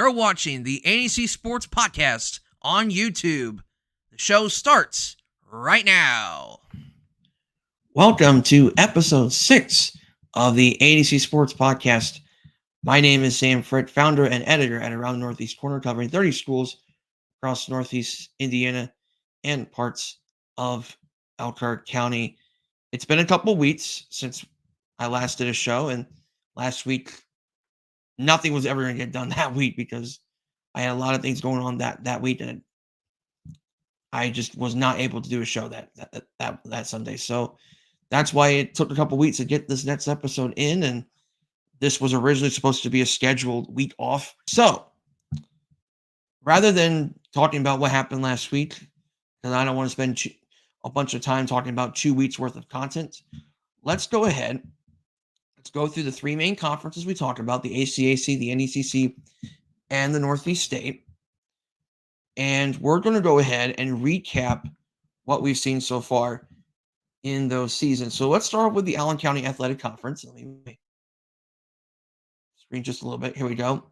You're watching the ANEC Sports Podcast on YouTube. The show starts right now. Welcome to episode 6 of the ANEC Sports Podcast. My name is Sam Frick, founder and editor at Around Northeast Corner, covering 30 schools across Northeast Indiana and parts of Elkhart County. It's been a couple weeks since I last did a show, and last week nothing was ever going to get done that week because I had a lot of things going on that week, and I just was not able to do a show that Sunday. So that's why it took a couple weeks to get this next episode in, and this was originally supposed to be a scheduled week off. So rather than talking about what happened last week, because I don't want to spend a bunch of time talking about 2 weeks worth of content, let's go ahead. Let's go through the 3 main conferences we talked about, the ACAC, the NECC, and the Northeast State. And we're going to go ahead and recap what we've seen so far in those seasons. So let's start with the Allen County Athletic Conference. Let me screen just a little bit. Here we go.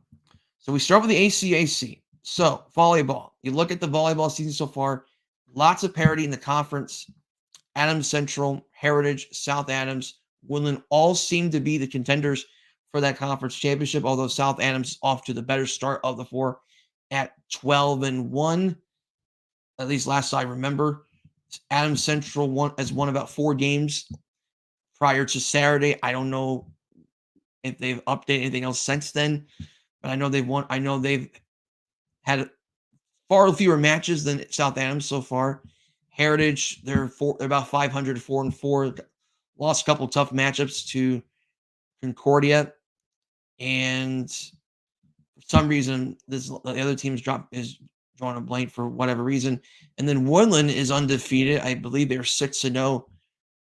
So we start with the ACAC. So volleyball. You look at the volleyball season so far, lots of parity in the conference. Adams Central, Heritage, South Adams, Woodland all seem to be the contenders for that conference championship, although South Adams is off to the better start of the 4 at 12-1. At least last I remember. Adams Central has won about 4 games prior to Saturday. I don't know if they've updated anything else since then, but I know they've won. I know they've had far fewer matches than South Adams so far. Heritage, they're about 500, 4-4. Lost a couple tough matchups to Concordia, and for some reason, the other team's is drawing a blank for whatever reason. And then Woodland is undefeated. I believe they're 6-0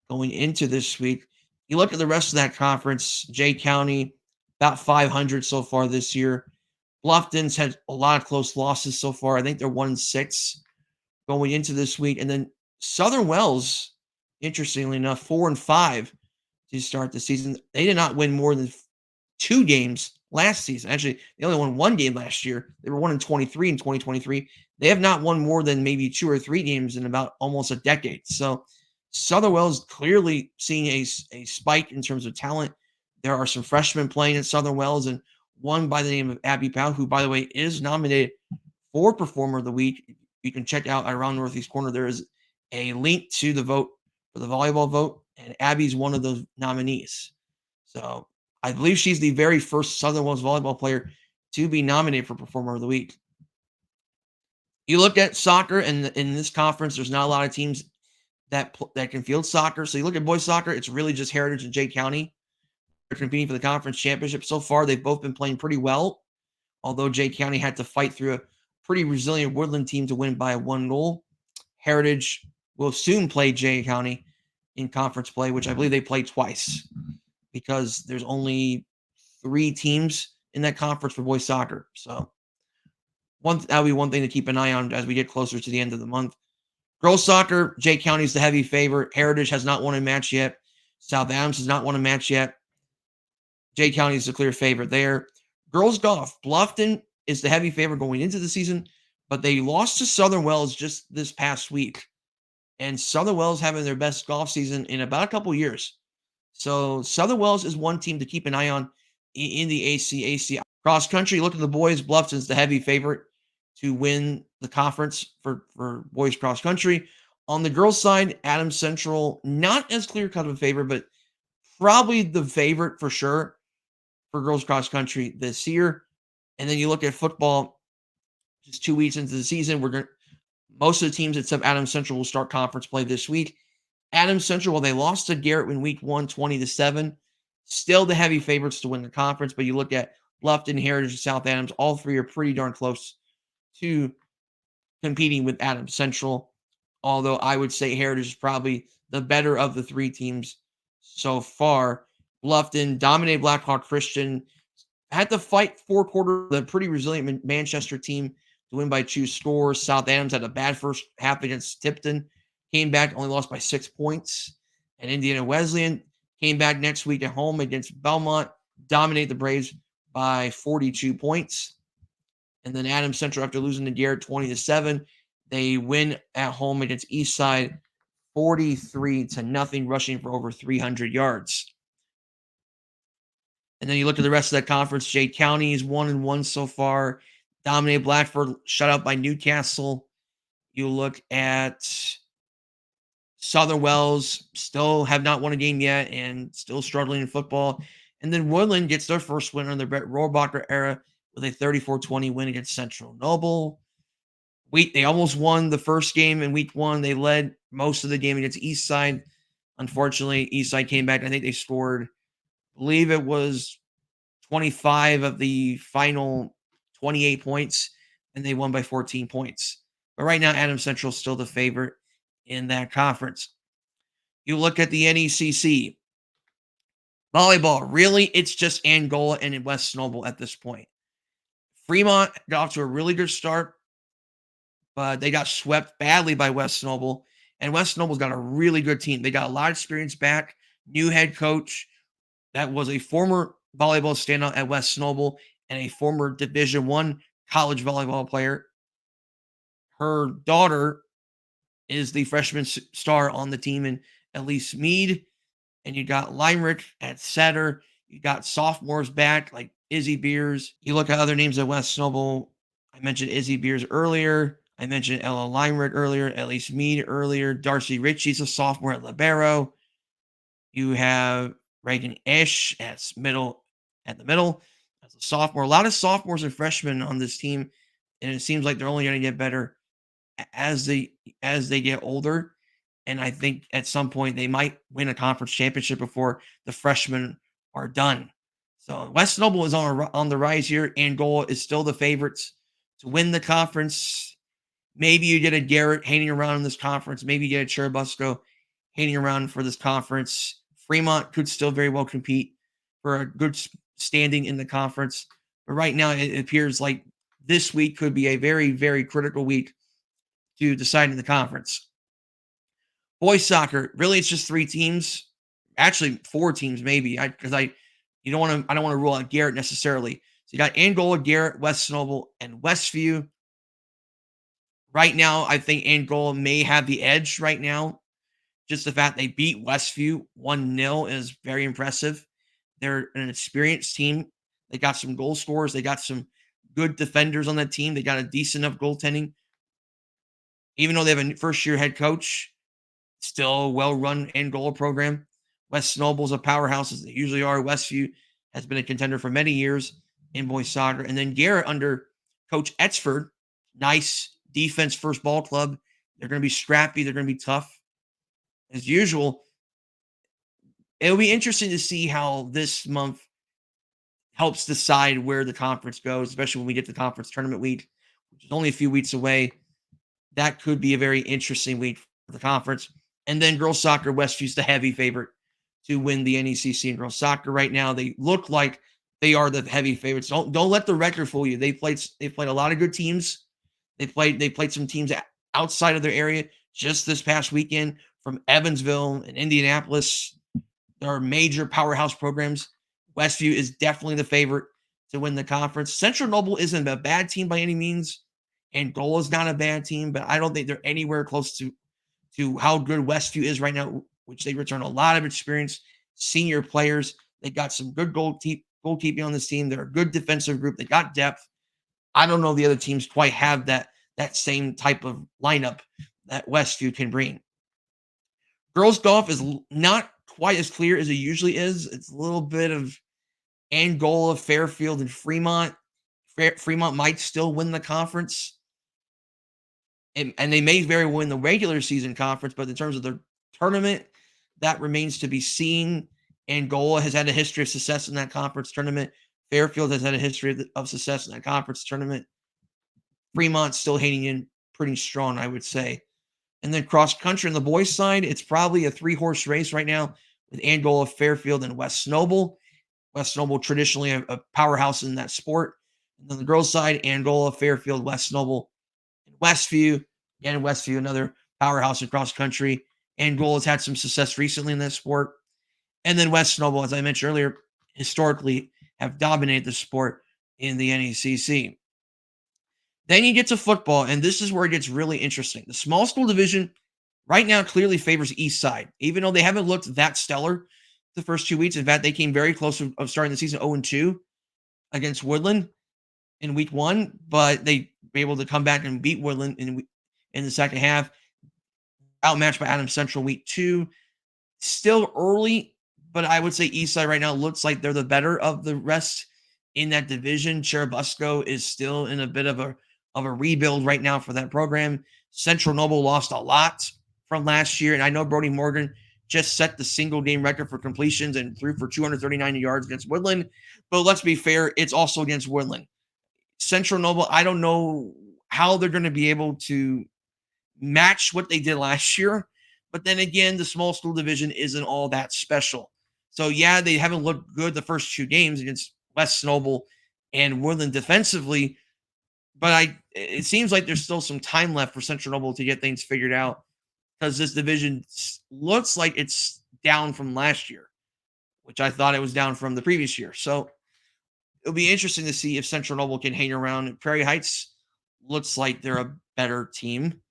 going into this week. You look at the rest of that conference, Jay County, about 500 so far this year. Bluffton's had a lot of close losses so far. I think they're 1-6 going into this week. And then Southern Wells, interestingly enough, 4-5 to start the season. They did not win more than 2 games last season. Actually, they only won 1 game last year. They were 1-23 in 2023. They have not won more than maybe 2 or 3 games in about almost a decade. So Southern Wells clearly seeing a spike in terms of talent. There are some freshmen playing at Southern Wells, and one by the name of Abby Powell, who, by the way, is nominated for Performer of the Week. You can check out Around Northeast Corner. There is a link to the vote for the volleyball vote, and Abby's one of those nominees. So I believe she's the very first Southern Wells volleyball player to be nominated for Performer of the Week. You look at soccer, and in this conference, there's not a lot of teams that can field soccer. So you look at boys soccer, it's really just Heritage and Jay County. They're competing for the conference championship. So far, they've both been playing pretty well, although Jay County had to fight through a pretty resilient Woodland team to win by 1 goal. Heritage will soon play Jay County in conference play, which I believe they play twice because there's only 3 teams in that conference for boys soccer. So that'll be one thing to keep an eye on as we get closer to the end of the month. Girls soccer, Jay County is the heavy favorite. Heritage has not won a match yet. South Adams has not won a match yet. Jay County is the clear favorite there. Girls golf, Bluffton is the heavy favorite going into the season, but they lost to Southern Wells just this past week. And Southern Wells having their best golf season in about a couple years. So Southern Wells is one team to keep an eye on in the ACAC. Cross country, look at the boys. Bluffton's the heavy favorite to win the conference for boys cross country. On the girls' side, Adams Central, not as clear-cut of a favorite, but probably the favorite for sure for girls cross country this year. And then you look at football, just 2 weeks into the season, most of the teams except Adams Central will start conference play this week. Adams Central, well, they lost to Garrett in week 1, 20-7. Still the heavy favorites to win the conference, but you look at Bluffton, Heritage, and South Adams, all 3 are pretty darn close to competing with Adams Central, although I would say Heritage is probably the better of the 3 teams so far. Bluffton dominated Blackhawk Christian, had to fight 4 quarters, the pretty resilient Manchester team to win by 2 scores. South Adams had a bad first half against Tipton, came back, only lost by 6 points. And Indiana Wesleyan came back next week at home against Belmont, dominated the Braves by 42 points. And then Adams Central, after losing to Garrett 20-7, they win at home against Eastside 43-0, rushing for over 300 yards. And then you look at the rest of that conference. Jade County is 1-1 so far. Dominated Blackford, shut out by Newcastle. You look at Southern Wells, still have not won a game yet and still struggling in football. And then Woodland gets their first win under the Brett Rohrbacher era with a 34-20 win against Central Noble. They almost won the first game in week 1. They led most of the game against Eastside. Unfortunately, Eastside came back. I think they scored, I believe it was 25 of the final 28 points, and they won by 14 points. But right now, Adams Central is still the favorite in that conference. You look at the NECC. Volleyball, really, it's just Angola and West Noble at this point. Fremont got off to a really good start, but they got swept badly by West Noble. And West Noble's got a really good team. They got a lot of experience back, new head coach that was a former volleyball standout at West Noble and a former Division I college volleyball player. Her daughter is the freshman star on the team, and Elise Mead. And you got Limerick at setter. You got sophomores back like Izzy Beers. You look at other names at West Noble. I mentioned Izzy Beers earlier. I mentioned Ella Limerick earlier. Elise Mead earlier. Darcy Ritchie's a sophomore at Libero. You have Reagan Ish at the middle as a sophomore. A lot of sophomores and freshmen on this team, and it seems like they're only going to get better as they get older. And I think at some point they might win a conference championship before the freshmen are done. So West Noble is on the rise here. Angola is still the favorites to win the conference. Maybe you get a Garrett hanging around in this conference. Maybe you get a Churubusco hanging around for this conference. Fremont could still very well compete for a good standing in the conference. But right now, it appears like this week could be a very, very critical week to deciding the conference. Boys soccer, really, it's just 3 teams. Actually, 4 teams, maybe. I don't want to rule out Garrett necessarily. So you got Angola, Garrett, West Noble, and Westview. Right now, I think Angola may have the edge right now. Just the fact they beat Westview 1-0 is very impressive. They're an experienced team. They got some goal scorers. They got some good defenders on that team. They got a decent enough goaltending. Even though they have a first-year head coach, still a well-run Angola program. West Noble's a powerhouse, as they usually are. Westview has been a contender for many years in boys soccer. And then Garrett under Coach Etzford, nice defense first ball club. They're going to be scrappy. They're going to be tough. As usual, it'll be interesting to see how this month helps decide where the conference goes, especially when we get to conference tournament week, which is only a few weeks away. That could be a very interesting week for the conference. And then girls soccer, Westview's the heavy favorite to win the NECC in girls soccer right now. They look like they are the heavy favorites. Don't let the record fool you. They played a lot of good teams. They played some teams outside of their area just this past weekend from Evansville and Indianapolis. There are major powerhouse programs. Westview is definitely the favorite to win the conference. Central Noble isn't a bad team by any means. Angola is not a bad team, but I don't think they're anywhere close to how good Westview is right now, which they return a lot of experienced senior players. They got some good goalkeeping on this team. They're a good defensive group. They got depth. I don't know if the other teams quite have that same type of lineup that Westview can bring. Girls golf is not quite as clear as it usually is. It's a little bit of Angola, Fairfield, and Fremont. Fremont might still win the conference. And they may very well win the regular season conference, but in terms of the tournament, that remains to be seen. Angola has had a history of success in that conference tournament. Fairfield has had a history of success in that conference tournament. Fremont's still hanging in pretty strong, I would say. And then cross country on the boys' side, it's probably a 3-horse race right now with Angola, Fairfield, and West Noble. West Noble traditionally a powerhouse in that sport. And then the girls' side, Angola, Fairfield, West Noble, and Westview. Again, Westview, another powerhouse in cross country. Angola's had some success recently in that sport. And then West Noble, as I mentioned earlier, historically have dominated the sport in the NECC. Then you get to football, and this is where it gets really interesting. The small school division right now clearly favors East Side, even though they haven't looked that stellar the first 2 weeks. In fact, they came very close of starting the season 0-2 against Woodland in week 1, but they were able to come back and beat Woodland in the second half, outmatched by Adams Central week 2. Still early, but I would say Eastside right now looks like they're the better of the rest in that division. Cherubusco is still in a bit of a rebuild right now for that program. Central Noble lost a lot from last year, and I know Brody Morgan just set the single game record for completions and threw for 239 yards against Woodland. But let's be fair, it's also against Woodland. Central Noble, I don't know how they're going to be able to match what they did last year. But then again, the small school division isn't all that special. So yeah, they haven't looked good the first 2 games against West Noble and Woodland defensively. But it seems like there's still some time left for Central Noble to get things figured out, because this division looks like it's down from last year, which I thought it was down from the previous year. So it'll be interesting to see if Central Noble can hang around. Prairie Heights looks like they're a better team.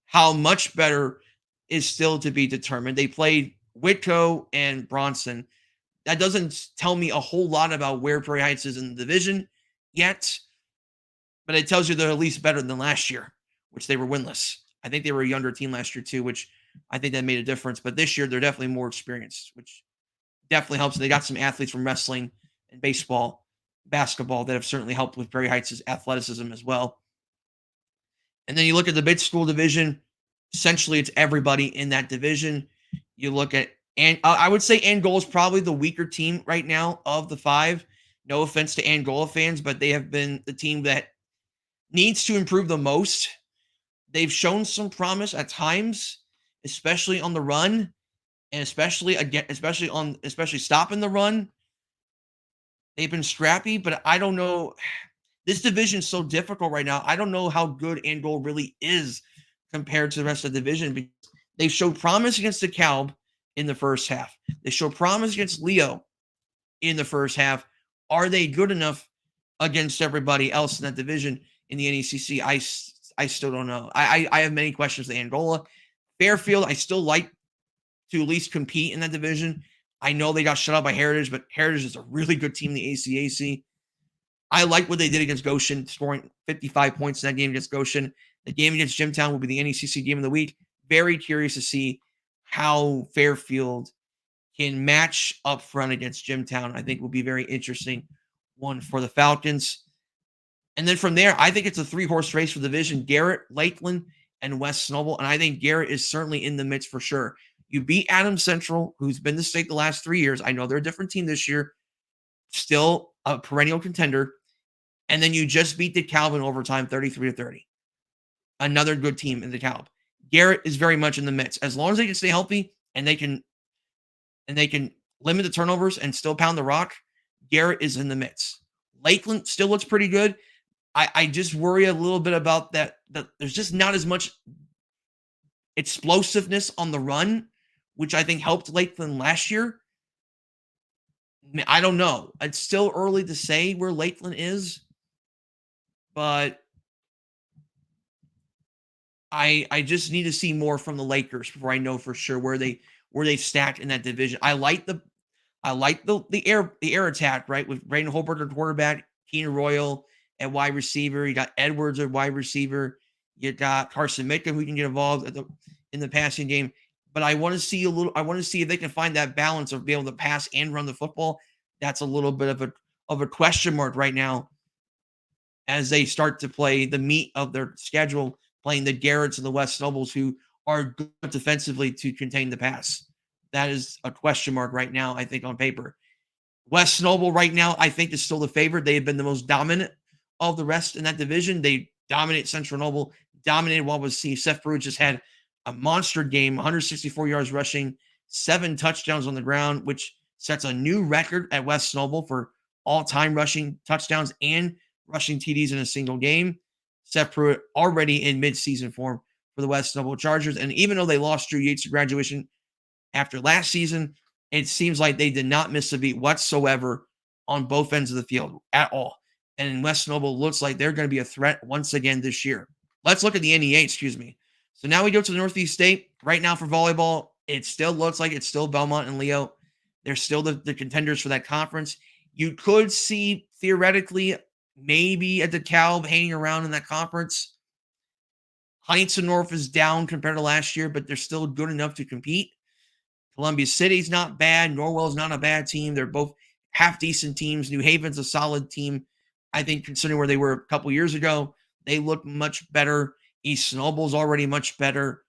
How much better is still to be determined. They played Whitco and Bronson. That doesn't tell me a whole lot about where Prairie Heights is in the division yet, but it tells you they're at least better than last year, which they were winless. I think they were a younger team last year too, which I think that made a difference. But this year, they're definitely more experienced, which definitely helps. They got some athletes from wrestling and baseball, basketball that have certainly helped with Prairie Heights' athleticism as well. And then you look at the big school division. Essentially, it's everybody in that division. You look at, and I would say Angola is probably the weaker team right now of the 5. No offense to Angola fans, but they have been the team that needs to improve the most. They've shown some promise at times, especially on the run, and especially stopping the run. They've been scrappy, but I don't know. This division is so difficult right now. I don't know how good Angola really is compared to the rest of the division, because they showed promise against DeKalb in the first half. They showed promise against Leo in the first half. Are they good enough against everybody else in that division in the NECC? I still don't know. I have many questions to Angola. Fairfield, I still like to at least compete in that division. I know they got shut out by Heritage, but Heritage is a really good team in the ACAC. I like what they did against Goshen, scoring 55 points in that game against Goshen. The game against Jimtown will be the NECC game of the week. Very curious to see how Fairfield can match up front against Jimtown. I think will be a very interesting one for the Falcons. And then from there, I think it's a 3-horse race for the division: Garrett, Lakeland, and West Snowball. And I think Garrett is certainly in the mix for sure. You beat Adams Central, who's been the state the last 3 years. I know they're a different team this year, still a perennial contender. And then you just beat DeKalb in overtime, 33-30. Another good team in DeKalb. Garrett is very much in the mix. As long as they can stay healthy and they can limit the turnovers and still pound the rock, Garrett is in the mix. Lakeland still looks pretty good. I just worry a little bit about that there's just not as much explosiveness on the run, which I think helped Lakeland last year. I don't know. It's still early to say where Lakeland is, but I just need to see more from the Lakers before I know for sure where they stacked in that division. I like the air attack, right? With Braden Holbert at quarterback, Keenan Royal at wide receiver. You got Edwards at wide receiver. You got Carson Mitka, who can get involved in the passing game. But I want to see if they can find that balance of being able to pass and run the football. That's a little bit of a question mark right now as they start to play the meat of their schedule, playing the Garretts and the West Nobles, who are good defensively to contain the pass. That is a question mark right now, I think, on paper. West Noble right now, I think, is still the favorite. They have been the most dominant of the rest in that division. They dominate Central Noble, dominated Wabasee. Seth Brewer just had a monster game, 164 yards rushing, 7 touchdowns on the ground, which sets a new record at West Noble for all-time rushing touchdowns and rushing TDs in a single game. Seth Pruitt already in midseason form for the West Noble Chargers. And even though they lost Drew Yates to graduation after last season, it seems like they did not miss a beat whatsoever on both ends of the field at all. And West Noble looks like they're going to be a threat once again this year. Let's look at the NEA, excuse me. So now we go to the Northeast State. Right now for volleyball, it still looks like it's still Belmont and Leo. They're still the contenders for that conference. You could see, theoretically, maybe a DeKalb hanging around in that conference. Huntington North is down compared to last year, but they're still good enough to compete. Columbia City's not bad. Norwell's not a bad team. They're both half-decent teams. New Haven's a solid team. I think considering where they were a couple years ago, they look much better. East Snowball's already much better.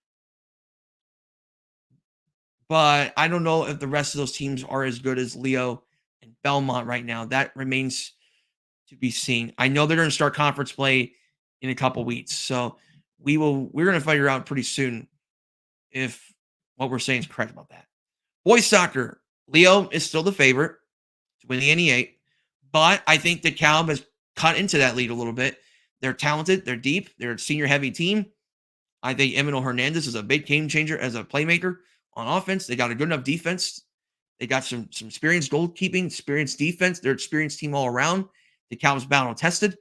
But I don't know if the rest of those teams are as good as Leo and Belmont right now. That remains to be seen. I know they're going to start conference play in a couple weeks. So we're going to figure out pretty soon if what we're saying is correct about that. Boys soccer, Leo is still the favorite to win the NEA, but I think DeKalb has cut into that lead a little bit. They're talented, they're deep, they're a senior heavy team. I think Emmanuel Hernandez is a big game changer as a playmaker on offense. They got a good enough defense. They got some experienced goalkeeping, experienced defense. They're an experienced team all around. DeKalb's battle tested.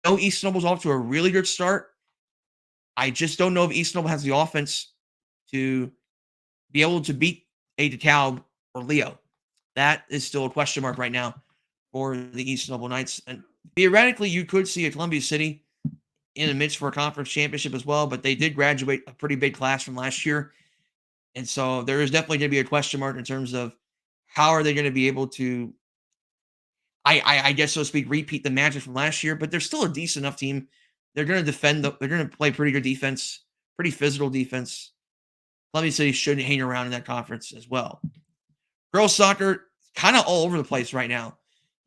I know East Snowball's off to a really good start. I just don't know if East Snowball has the offense to be able to beat a DeKalb or Leo. That is still a question mark right now for the East Snowball Knights. And theoretically, you could see a Columbia City in the midst for a conference championship as well, but they did graduate a pretty big class from last year. And so there is definitely going to be a question mark in terms of how are they going to be able to, I guess, so to speak, repeat the magic from last year, but they're still a decent enough team. They're going to defend, they're going to play pretty good defense, pretty physical defense. Columbia City should hang around in that conference as well. Girls soccer, kind of all over the place right now.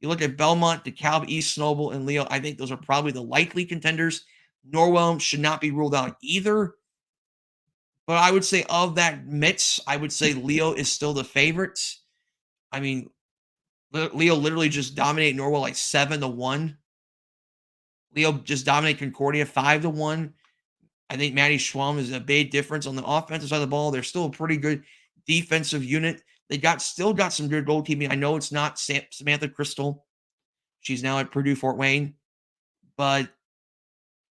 You look at Belmont, DeKalb, East Snowball, and Leo. I think those are probably the likely contenders. Norwell should not be ruled out either. But I would say of that mix, I would say Leo is still the favorite. I mean, Leo literally just dominated Norwell like 7-1. Leo just dominated Concordia 5-1. I think Maddie Schwalm is a big difference on the offensive side of the ball. They're still a pretty good defensive unit. They still got some good goalkeeping. I know it's not Samantha Crystal. She's now at Purdue Fort Wayne. But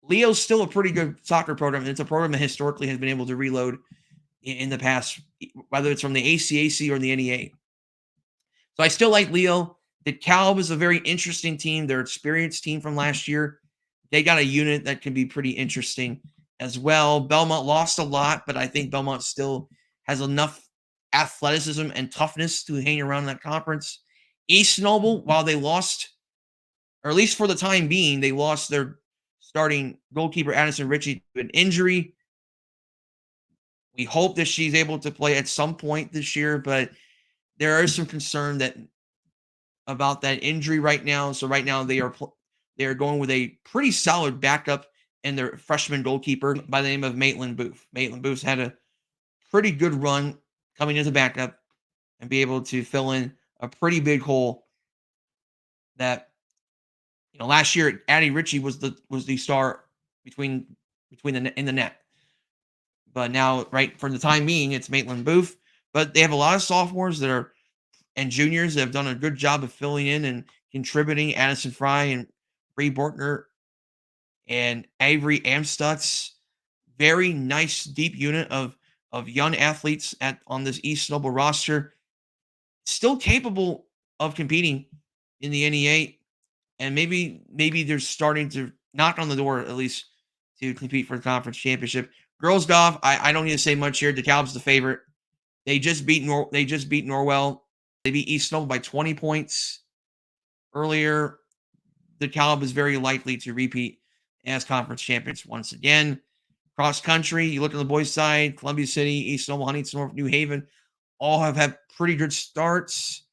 Leo's still a pretty good soccer program. And it's a program that historically has been able to reload in the past, whether it's from the ACAC or the NEA. So I still like Leo. DeKalb is a very interesting team. They're an experienced team from last year. They got a unit that can be pretty interesting as well. Belmont lost a lot, but I think Belmont still has enough athleticism and toughness to hang around in that conference. East Noble, while they lost, or at least for the time being, they lost their starting goalkeeper, Addison Ritchie, to an injury. We hope that she's able to play at some point this year, but there is some concern about that injury right now. So right now they are going with a pretty solid backup and their freshman goalkeeper by the name of Maitland Booth. Maitland Booth's had a pretty good run coming as a backup and be able to fill in a pretty big hole that, last year Addie Ritchie was the star between in the net. But now, right, for the time being, it's Maitland Booth. But they have a lot of sophomores and juniors that have done a good job of filling in and contributing. Addison Fry and Bree Bortner and Avery Amstutz. Very nice, deep unit of young athletes on this East Snowball roster. Still capable of competing in the NEA. And maybe they're starting to knock on the door, at least, to compete for the conference championship. Girls golf, I don't need to say much here. DeKalb's the favorite. They just beat Norwell. They beat East Snowball by 20 points earlier. DeKalb is very likely to repeat as conference champions once again. Cross country, you look on the boys' side, Columbia City, East Snowball, Huntington North, New Haven, all have had pretty good starts.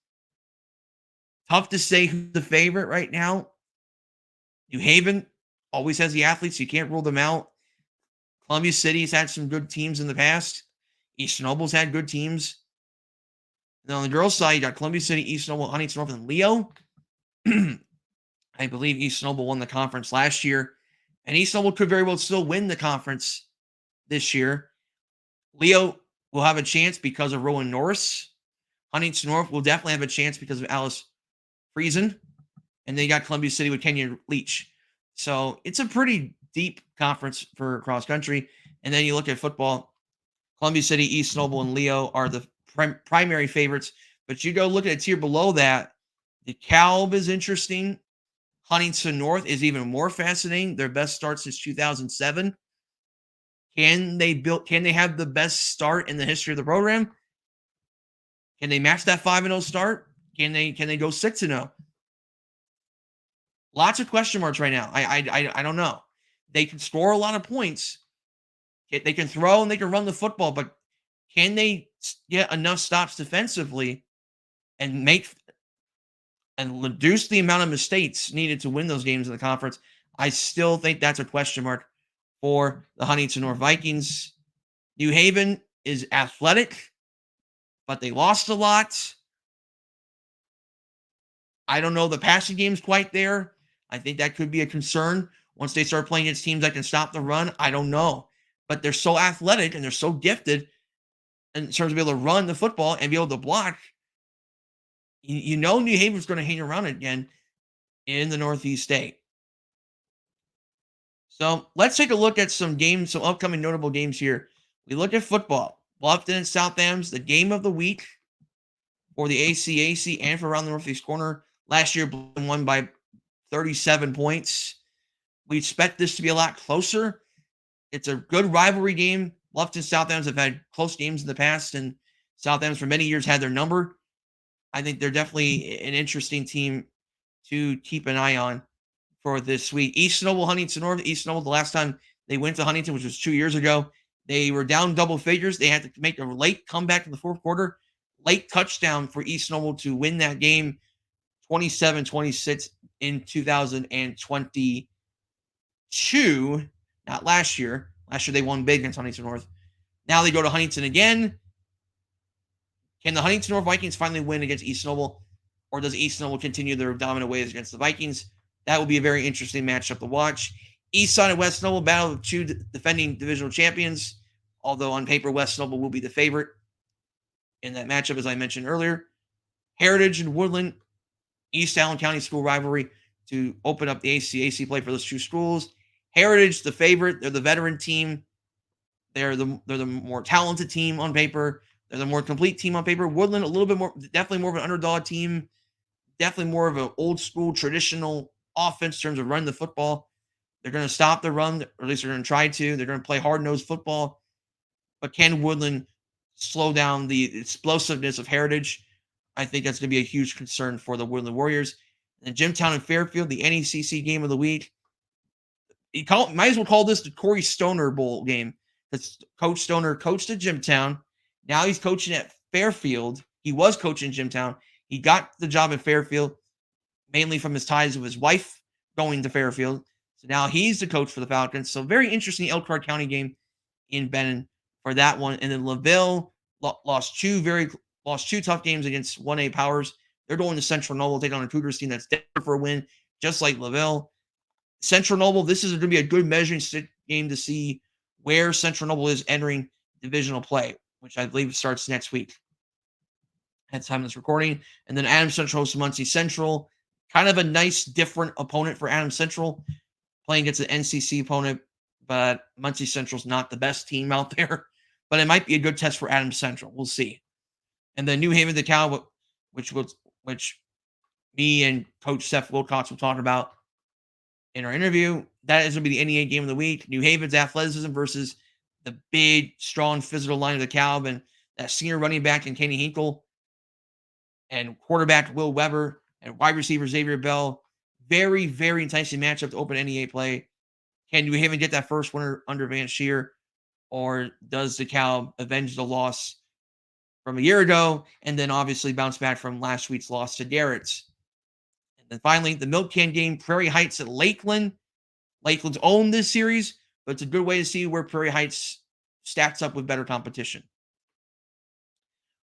Tough to say who's the favorite right now. New Haven always has the athletes. You can't rule them out. Columbia City's had some good teams in the past. East Snowball's had good teams. And on the girls' side, you got Columbia City, East Snowball, Huntington North, and Leo. I believe East Snowball won the conference last year. And East Snowball could very well still win the conference this year. Leo will have a chance because of Rowan Norris. Huntington North will definitely have a chance because of Alice Friesen. And then you got Columbia City with Kenyon Leach. So it's a pretty deep conference for cross country. And then you look at football, Columbia City, East Noble, and Leo are the primary favorites. But you go look at a tier below that. DeKalb is interesting. Huntington North is even more fascinating. Their best start since 2007. Can they have the best start in the history of the program? Can they match that 5-0 start? Can they go 6-0? Lots of question marks right now. I don't know. They can score a lot of points. They can throw and they can run the football, but can they get enough stops defensively and reduce the amount of mistakes needed to win those games in the conference? I still think that's a question mark for the Huntington North Vikings. New Haven is athletic, but they lost a lot. I don't know the passing game's quite there. I think that could be a concern once they start playing against teams that can stop the run. I don't know. But they're so athletic and they're so gifted in terms of being able to run the football and be able to block. You know New Haven's going to hang around again in the Northeast state. So let's take a look at some games, some upcoming notable games here. We look at football. Bluffton and South Adams, the game of the week for the ACAC and for around the Northeast corner. Last year, Bluffton won by 37 points. We expect this to be a lot closer. It's a good rivalry game. Bluffton and South Adams have had close games in the past, and South Adams for many years had their number. I think they're definitely an interesting team to keep an eye on for this week. East Noble, Huntington North. East Noble, the last time they went to Huntington, which was 2 years ago, they were down double figures. They had to make a late comeback in the fourth quarter. Late touchdown for East Noble to win that game 27-26 in 2022. Not last year. Last year they won big against Huntington North. Now they go to Huntington again. Can the Huntington North Vikings finally win against East Noble? Or does East Noble continue their dominant ways against the Vikings? That will be a very interesting matchup to watch. East Side and West Noble battle of two defending divisional champions. Although on paper, West Noble will be the favorite in that matchup, as I mentioned earlier. Heritage and Woodland, East Allen County school rivalry to open up the ACAC play for those two schools. Heritage, the favorite. They're the veteran team. They're the more talented team on paper. They're the more complete team on paper. Woodland, a little bit more, definitely more of an underdog team. Definitely more of an old school, traditional offense in terms of running the football. They're going to stop the run, or at least they're going to try to. They're going to play hard-nosed football. But can Woodland slow down the explosiveness of Heritage? I think that's going to be a huge concern for the Woodland Warriors. And Jimtown and Fairfield, the NECC game of the week. Might as well call this the Corey Stoner Bowl game. Because Coach Stoner coached at Jimtown. Now he's coaching at Fairfield. He was coaching Jimtown. He got the job at Fairfield, mainly from his ties with his wife going to Fairfield. So now he's the coach for the Falcons. So very interesting Elkhart County game in Benton for that one. And then LaVille lost two tough games against 1A powers. They're going to Central Noble, take on a Cougars team that's desperate for a win, just like LaVille. Central Noble, this is going to be a good measuring stick game to see where Central Noble is entering divisional play, which I believe starts next week at the time of this recording. And then Adams Central hosts Muncie Central. Kind of a nice, different opponent for Adams Central, playing against an NCC opponent, but Muncie Central's not the best team out there. But it might be a good test for Adams Central. We'll see. And then New Haven, DeKalb, which me and Coach Seth Wilcox will talk about in our interview. That is going to be the NEA game of the week. New Haven's athleticism versus the big, strong, physical line of DeKalb and that senior running back in Kenny Hinkle and quarterback Will Weber and wide receiver Xavier Bell. Very, very enticing matchup to open NEA play. Can New Haven get that first winner under Van Sheer, or does DeKalb avenge the loss from a year ago and then obviously bounce back from last week's loss to Garrett's? And then finally, the Milk Can game, Prairie Heights at Lakeland. Lakeland's owned this series, but it's a good way to see where Prairie Heights stacks up with better competition.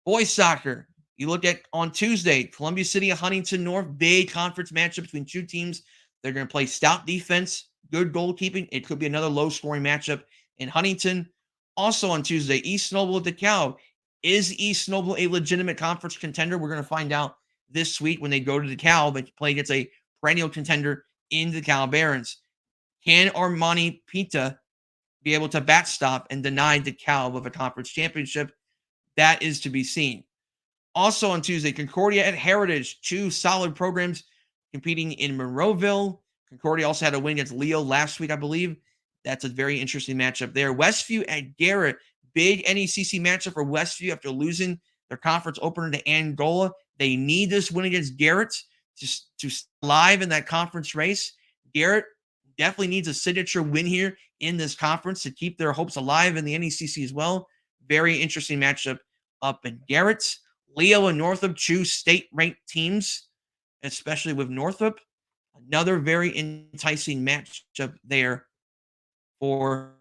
Boys soccer. You look at on Tuesday, Columbia City and Huntington North, big conference matchup between two teams. They're going to play stout defense, good goalkeeping. It could be another low-scoring matchup in Huntington. Also on Tuesday, East Noble at DeKalb. Is East Noble a legitimate conference contender? We're going to find out this week when they go to DeKalb and play against a perennial contender in the DeKalb Barons. Can Armani Pita be able to backstop and deny DeKalb of a conference championship? That is to be seen. Also on Tuesday, Concordia and Heritage, two solid programs competing in Monroeville. Concordia also had a win against Leo last week, I believe. That's a very interesting matchup there. Westview at Garrett, big NECC matchup for Westview after losing their conference opener to Angola. They need this win against Garrett to live in that conference race. Garrett definitely needs a signature win here in this conference to keep their hopes alive in the NECC as well. Very interesting matchup up in Garrett. Leo and Northrop choose state-ranked teams, especially with Northrop. Another very enticing matchup there for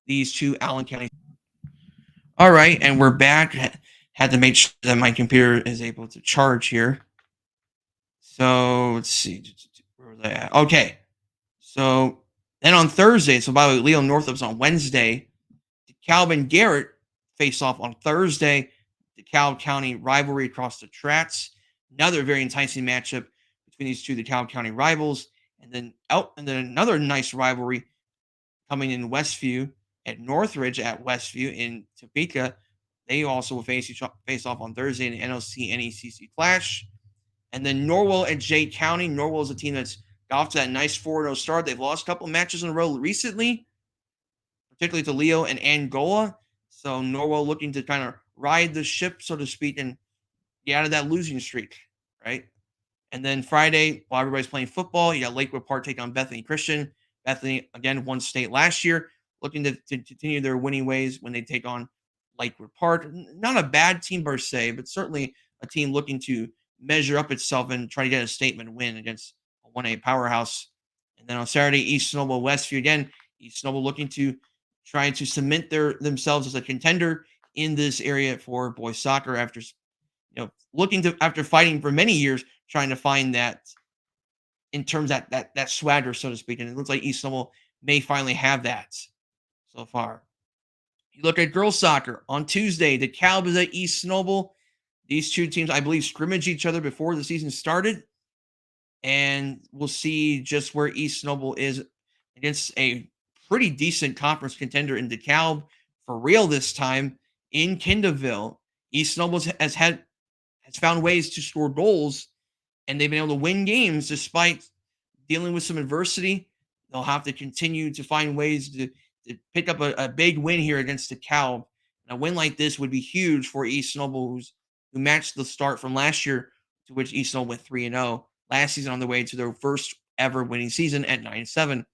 these two Allen County. All right, and we're back. Had to make sure that my computer is able to charge here. So let's see. Where was I at? Okay. So then on Thursday, so by the way, Leo Northrop's on Wednesday. DeKalb and Garrett face off on Thursday. DeKalb County rivalry across the tracks. Another very enticing matchup between these two DeKalb County rivals. And then another nice rivalry coming in Westview at Northridge at Westview in Topeka. They also will face off on Thursday in the NLC NECC clash. And then Norwell at Jay County. Norwell is a team that's got off to that nice 4-0 start. They've lost a couple matches in a row recently, particularly to Leo and Angola. So Norwell looking to kind of ride the ship, so to speak, and get out of that losing streak, right? And then Friday, while everybody's playing football, you got Lakewood Park take on Bethany Christian. Bethany, again, won state last year, looking to continue their winning ways when they take on Lakewood Park. Not a bad team per se, but certainly a team looking to measure up itself and try to get a statement win against a 1A powerhouse. And then on Saturday, East Snowball Westview again. East Snowball looking to try to cement themselves as a contender in this area for boys soccer after after fighting for many years, trying to find that in terms of that swagger, so to speak. And it looks like East Snowball may finally have that so far. You look at girls soccer on Tuesday. DeKalb is at East Snowball. These two teams, I believe, scrimmaged each other before the season started. And we'll see just where East Snowball is against a pretty decent conference contender in DeKalb for real this time in Kendallville. East Snowball has found ways to score goals, and they've been able to win games despite dealing with some adversity. They'll have to continue to find ways to pick up a big win here against DeKalb. And a win like this would be huge for East Snowball, who matched the start from last year, to which East Snowball went 3-0 last season on the way to their first ever winning season at 9-7.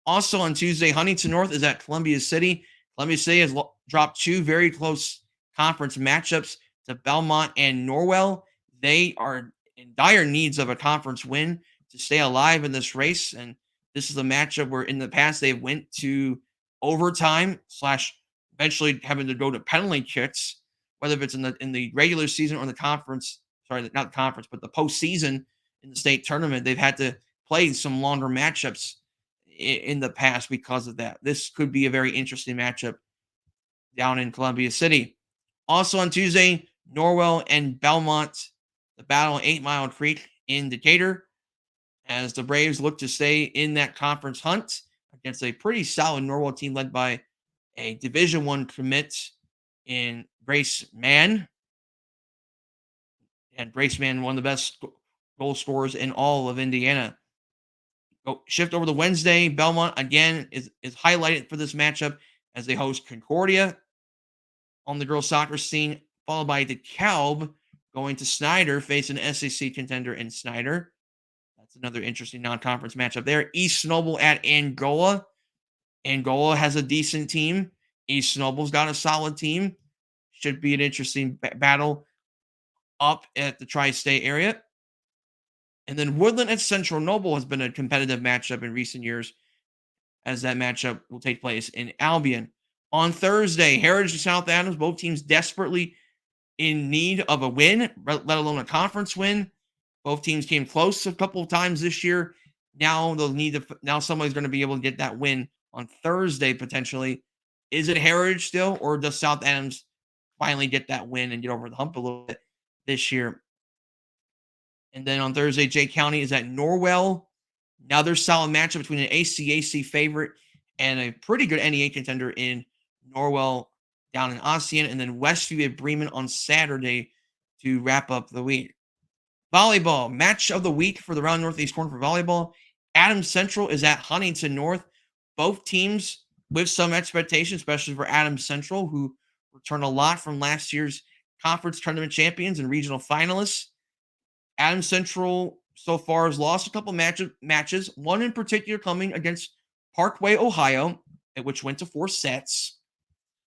Also on Tuesday, Huntington North is at Columbia City. Columbia City has dropped two very close conference matchups to Belmont and Norwell. They are in dire needs of a conference win to stay alive in this race. And this is a matchup where in the past they went to overtime / eventually having to go to penalty kicks, whether it's in the regular season or the conference. Sorry, not the conference, but the postseason in the state tournament. They've had to play some longer matchups in the past because of that. This could be a very interesting matchup down in Columbia City. Also on Tuesday, Norwell and Belmont, the battle at 8 Mile Creek in Decatur, as the Braves look to stay in that conference hunt against a pretty solid Norwell team led by a Division I commit in Grace Mann. And Grace Mann, one of the best goal scorers in all of Indiana. Shift over to Wednesday. Belmont, again, is highlighted for this matchup as they host Concordia on the girls' soccer scene, followed by DeKalb going to Snyder, facing an SAC contender in Snyder. That's another interesting non-conference matchup there. East Snowball at Angola. Angola has a decent team. East Snowball's got a solid team. Should be an interesting battle up at the tri-state area. And then Woodland at Central Noble has been a competitive matchup in recent years, as that matchup will take place in Albion. On Thursday, Heritage and South Adams, both teams desperately in need of a win, let alone a conference win. Both teams came close a couple of times this year. Now they'll need to. Now somebody's going to be able to get that win on Thursday potentially. Is it Heritage still, or does South Adams finally get that win and get over the hump a little bit this year? And then on Thursday, Jay County is at Norwell. Another solid matchup between an ACAC favorite and a pretty good NEA contender in Norwell down in Ossian. And then Westview at Bremen on Saturday to wrap up the week. Volleyball, match of the week for the Round Northeast Corner for volleyball. Adams Central is at Huntington North. Both teams with some expectations, especially for Adams Central, who returned a lot from last year's conference tournament champions and regional finalists. Adams Central so far has lost a couple matches, one in particular coming against Parkway, Ohio, which went to 4 sets.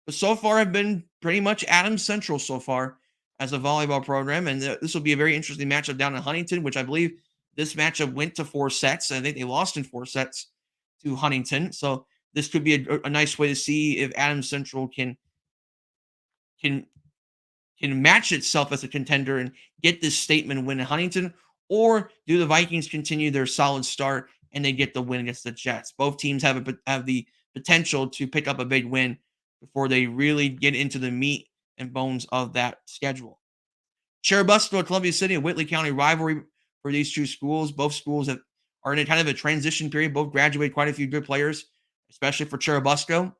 But so far have been pretty much Adams Central so far as a volleyball program. And this will be a very interesting matchup down in Huntington, which I believe this matchup went to 4 sets. I think they lost in 4 sets to Huntington. So this could be a nice way to see if Adams Central can match itself as a contender and get this statement win in Huntington, or do the Vikings continue their solid start and they get the win against the Jets? Both teams have the potential to pick up a big win before they really get into the meat and bones of that schedule. Churubusco, Columbia City, and Whitley County rivalry for these two schools. Both schools are in a kind of a transition period. Both graduated quite a few good players, especially for Churubusco,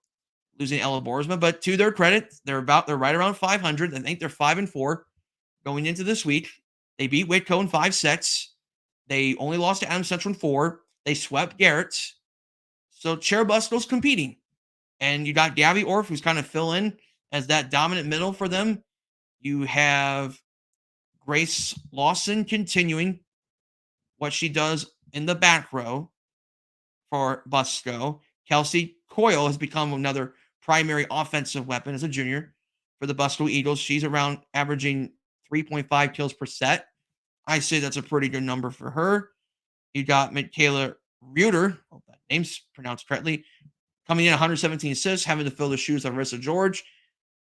losing Ella Borsma. But to their credit, they're right around 500. I think they're 5-4 going into this week. They beat Whitco in 5 sets. They only lost to Adams Central in 4. They swept Garrett. So Churubusco's competing. And you got Gabby Orff, who's kind of fill in as that dominant middle for them. You have Grace Lawson continuing what she does in the back row for Busco. Kelsey Coyle has become another primary offensive weapon as a junior for the Busco Eagles. She's around averaging 3.5 kills per set. I say that's a pretty good number for her. You got Michaela Reuter, hope that name's pronounced correctly, coming in 117 assists, having to fill the shoes of Marissa George.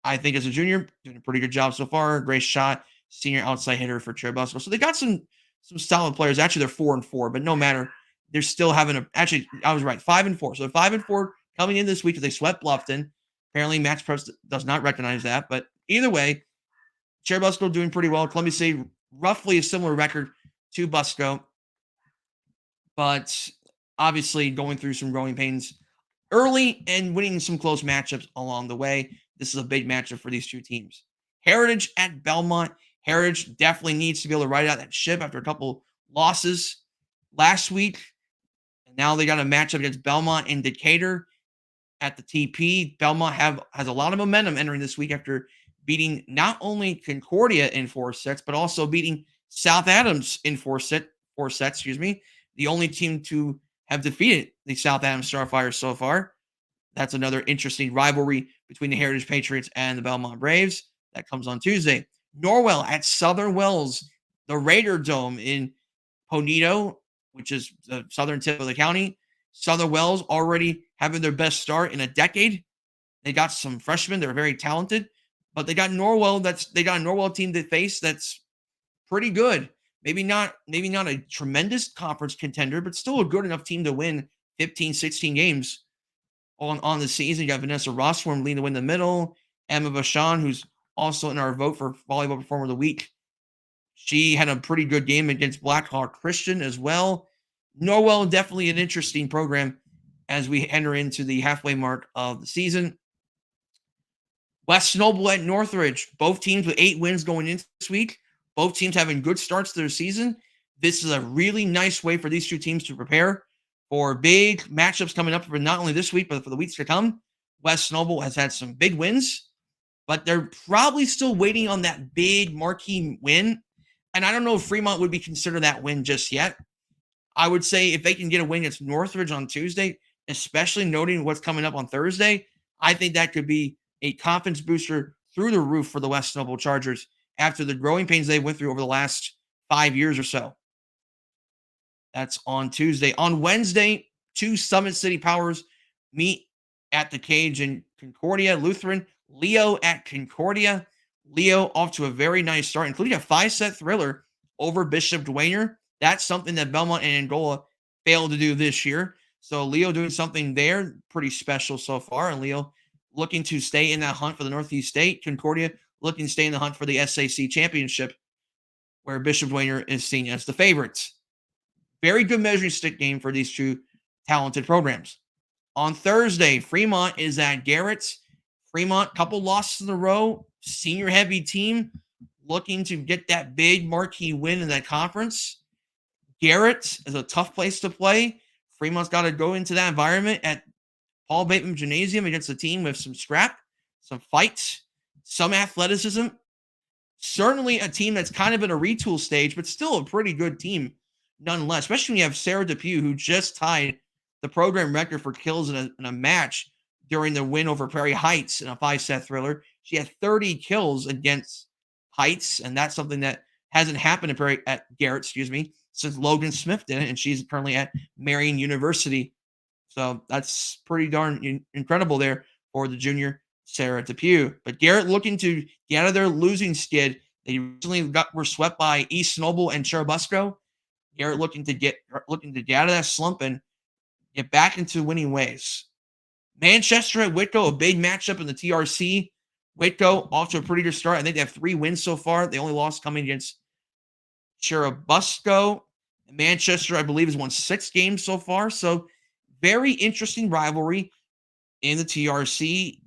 I think as a junior, doing a pretty good job so far. Great shot, senior outside hitter for Churubusco. So they got some solid players. Actually, they're 4-4, but no matter. They're still having actually, I was right, 5-4. So 5-4 coming in this week as they swept Bluffton. Apparently, Match Press does not recognize that. But either way, Churubusco doing pretty well. Columbia City, roughly a similar record to Busco. But obviously going through some growing pains early and winning some close matchups along the way. This is a big matchup for these two teams. Heritage at Belmont. Heritage definitely needs to be able to ride out that ship after a couple losses last week. And now they got a matchup against Belmont in Decatur at the TP. Belmont has a lot of momentum entering this week after beating not only Concordia in 4 sets, but also beating South Adams in 4 sets, the only team to have defeated the South Adams Starfires so far. That's another interesting rivalry between the Heritage Patriots and the Belmont Braves. That comes on Tuesday. Norwell at Southern Wells, the Raider Dome in Ponito, which is the southern tip of the county. Southern Wells already having their best start in a decade. They got some freshmen. They're very talented. But they got Norwell. They got a Norwell team to face that's pretty good. Maybe not a tremendous conference contender, but still a good enough team to win 15, 16 games on the season. You got Vanessa Rossworm leading the win in the middle. Emma Vachon, who's also in our vote for Volleyball Performer of the Week. She had a pretty good game against Blackhawk Christian as well. Norwell, definitely an interesting program as we enter into the halfway mark of the season. West Noble at Northridge. Both teams with 8 wins going into this week. Both teams having good starts to their season. This is a really nice way for these two teams to prepare for big matchups coming up for not only this week, but for the weeks to come. West Noble has had some big wins, but they're probably still waiting on that big marquee win. And I don't know if Fremont would be considered that win just yet. I would say if they can get a win against Northridge on Tuesday, especially noting what's coming up on Thursday, I think that could be a confidence booster through the roof for the West Noble Chargers after the growing pains they went through over the last 5 years or so. That's on Tuesday. On Wednesday, 2 Summit City Powers meet at the Cage in Concordia. Lutheran, Leo at Concordia. Leo off to a very nice start, including a 5-set thriller over Bishop Dwayner. That's something that Belmont and Angola failed to do this year. So Leo doing something there pretty special so far. And Leo looking to stay in that hunt for the Northeast State. Concordia looking to stay in the hunt for the SAC championship. where Bishop Dwayne is seen as the favorites. Very good measuring stick game for these two talented programs. On Thursday, Fremont is at Garrett's. Fremont, couple losses in a row, senior heavy team looking to get that big marquee win in that conference. Garrett is a tough place to play. Fremont's got to go into that environment at Paul Bateman Gymnasium against a team with some scrap, some fights, some athleticism. Certainly a team that's kind of in a retool stage, but still a pretty good team nonetheless, especially when you have Sarah Depew, who just tied the program record for kills in a match during the win over Prairie Heights in a 5-set thriller. She had 30 kills against Heights, and that's something that hasn't happened at Garrett, since Logan Smith did it, and she's currently at Marion University. So that's pretty darn incredible there for the junior Sarah Depew. But Garrett looking to get out of their losing skid. They recently were swept by East Noble and Churubusco. Garrett looking to get out of that slump and get back into winning ways. Manchester at Whitko, a big matchup in the TRC. Whitko off to a pretty good start. I think they have 3 wins so far. They only lost coming against Churubusco. Manchester, I believe, has won 6 games so far. So very interesting rivalry in the TRC,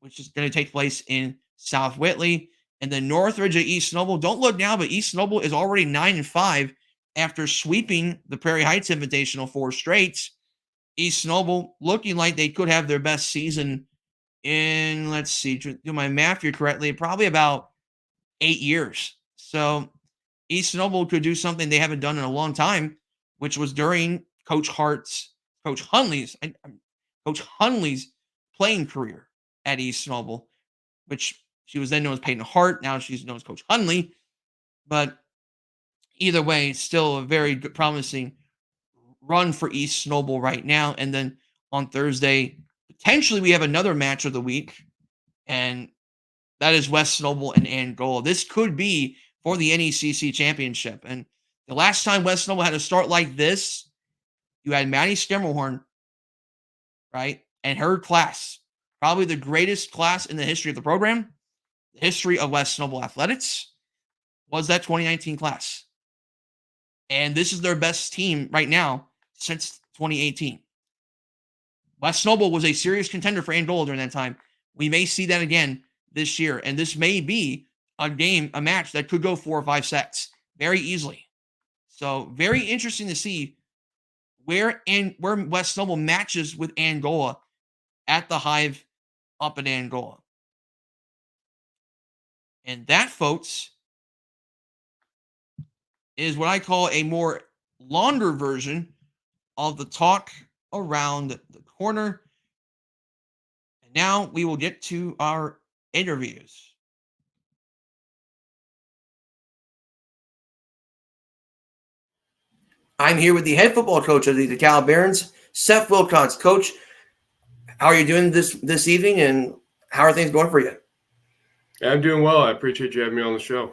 which is going to take place in South Whitley. And then Northridge at East Noble. Don't look now, but East Noble is already 9-5 after sweeping the Prairie Heights Invitational 4 straight. East Noble looking like they could have their best season in, let's see, do my math here correctly, probably about 8 years. So East Noble could do something they haven't done in a long time, which was during Coach Hunley's playing career at East Noble, which she was then known as Peyton Hart. Now she's known as Coach Hunley. But either way, still a very good, promising run for East Noble right now. And then on Thursday, potentially we have another match of the week, and that is West Noble and Angola. This could be for the NECC championship. And the last time West Noble had a start like this, you had Maddie Skimmerhorn, right? And her class, probably the greatest class in the history of the program, the history of West Noble athletics, was that 2019 class. And this is their best team right now since 2018. West Noble was a serious contender for Angola during that time. We may see that again this year. And this may be a match that could go 4 or 5 sets very easily. So very interesting to see where West Noble matches with Angola at the Hive up in Angola. And that, folks, is what I call a more longer version of the talk around the corner. And now we will get to our interviews. I'm here with the head football coach of the DeKalb Barons, Seth Wilcox. Coach, how are you doing this evening, and how are things going for you? Yeah, I'm doing well. I appreciate you having me on the show.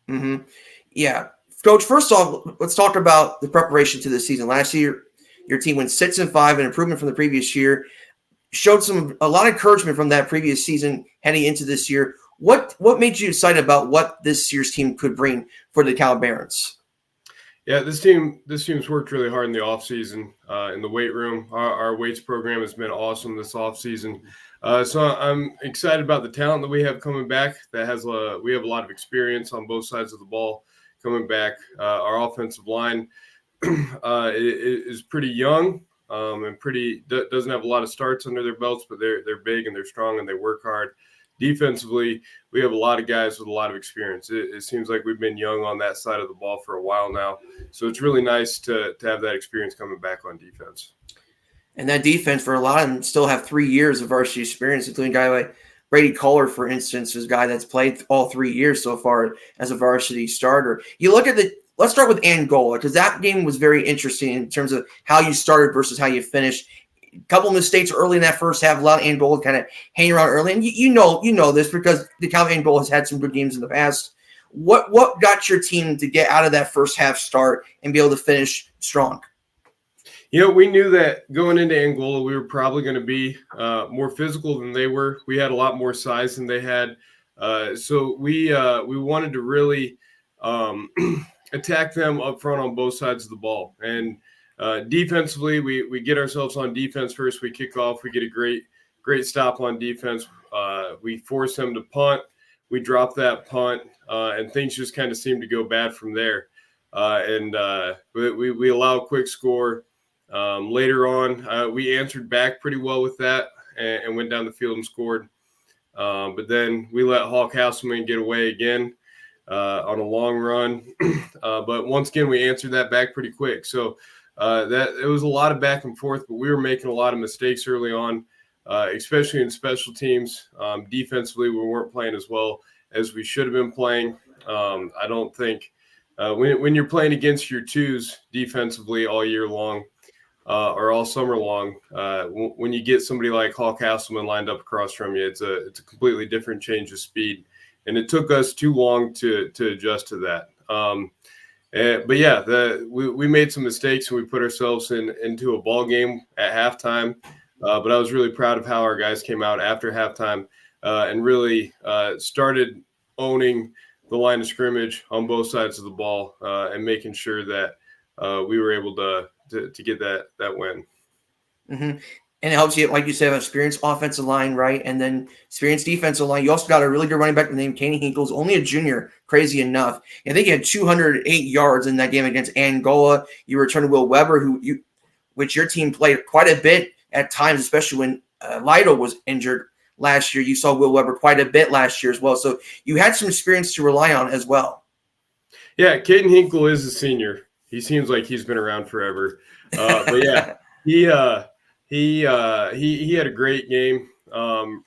Mm-hmm. Yeah. Coach, first off, let's talk about the preparation to this season. Last year, your team went 6-5, an improvement from the previous year. Showed a lot of encouragement from that previous season heading into this year. What made you excited about what this year's team could bring for the DeKalb Barons? Yeah, this team's worked really hard in the offseason, in the weight room. Our weights program has been awesome this offseason. So I'm excited about the talent that we have coming back. We have a lot of experience on both sides of the ball coming back. Our offensive line is pretty young and doesn't have a lot of starts under their belts, but they're big and they're strong and they work hard. Defensively, we have a lot of guys with a lot of experience. It seems like we've been young on that side of the ball for a while now. So it's really nice to have that experience coming back on defense. And that defense, for a lot of them, still have 3 years of varsity experience, including a guy like Brady Kohler, for instance, is a guy that's played all 3 years so far as a varsity starter. You look at let's start with Angola, because that game was very interesting in terms of how you started versus how you finished. A couple of mistakes early in that first half, a lot of Angola kind of hanging around early. And you know this because DeKalb Angola has had some good games in the past. What got your team to get out of that first half start and be able to finish strong? We knew that going into Angola, we were probably going to be more physical than they were. We had a lot more size than they had. So we wanted to really attack them up front on both sides of the ball. And defensively, we get ourselves on defense first. We kick off. We get a great stop on defense. We force them to punt. We drop that punt, and things just kind of seem to go bad from there. We allow a quick score. Later on, we answered back pretty well with that and went down the field and scored. But then we let Hawk Hasselman get away again on a long run. But once again, we answered that back pretty quick. So that it was a lot of back and forth, but we were making a lot of mistakes early on, especially in special teams. Defensively, we weren't playing as well as we should have been playing. I don't think when you're playing against your twos defensively all year long, or all summer long, when you get somebody like Hawk Hasselman lined up across from you, it's a completely different change of speed. And it took us too long to adjust to that. But yeah, we made some mistakes and we put ourselves into a ball game at halftime. But I was really proud of how our guys came out after halftime and really started owning the line of scrimmage on both sides of the ball and making sure that we were able to get that win. Mm-hmm. And it helps you, like you said, an experienced offensive line, right? And then experienced defensive line. You also got a really good running back named Kenny Hinkle's, only a junior, crazy enough. I think he had 208 yards in that game against Angola. You returned Will Weber, which your team played quite a bit at times, especially when Lido was injured last year. You saw Will Weber quite a bit last year as well. So you had some experience to rely on as well. Yeah, Caden Hinkle is a senior. He seems like he's been around forever. But yeah, he had a great game.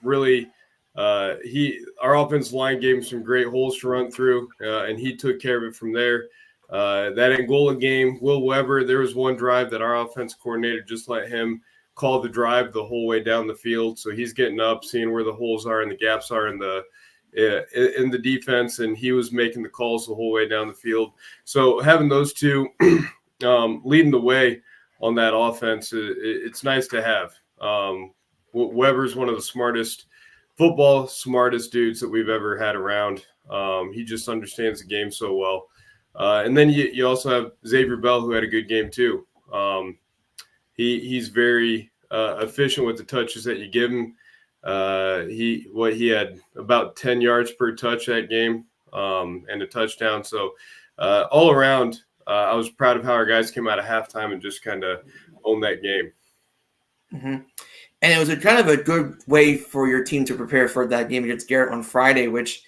Really, our offensive line gave him some great holes to run through, and he took care of it from there. That Angola game, Will Weber, there was one drive that our offense coordinator just let him call the drive the whole way down the field. So he's getting up, seeing where the holes are and the gaps are in the defense, and he was making the calls the whole way down the field. So having those two leading the way on that offense, it's nice to have. Weber's one of the smartest dudes that we've ever had around. He just understands the game so well. And then you also have Xavier Bell, who had a good game too. He's very efficient with the touches that you give him. He had about 10 yards per touch that game and a touchdown. So all around, I was proud of how our guys came out of halftime and just kind of owned that game. Mm-hmm. And it was kind of a good way for your team to prepare for that game against Garrett on Friday, which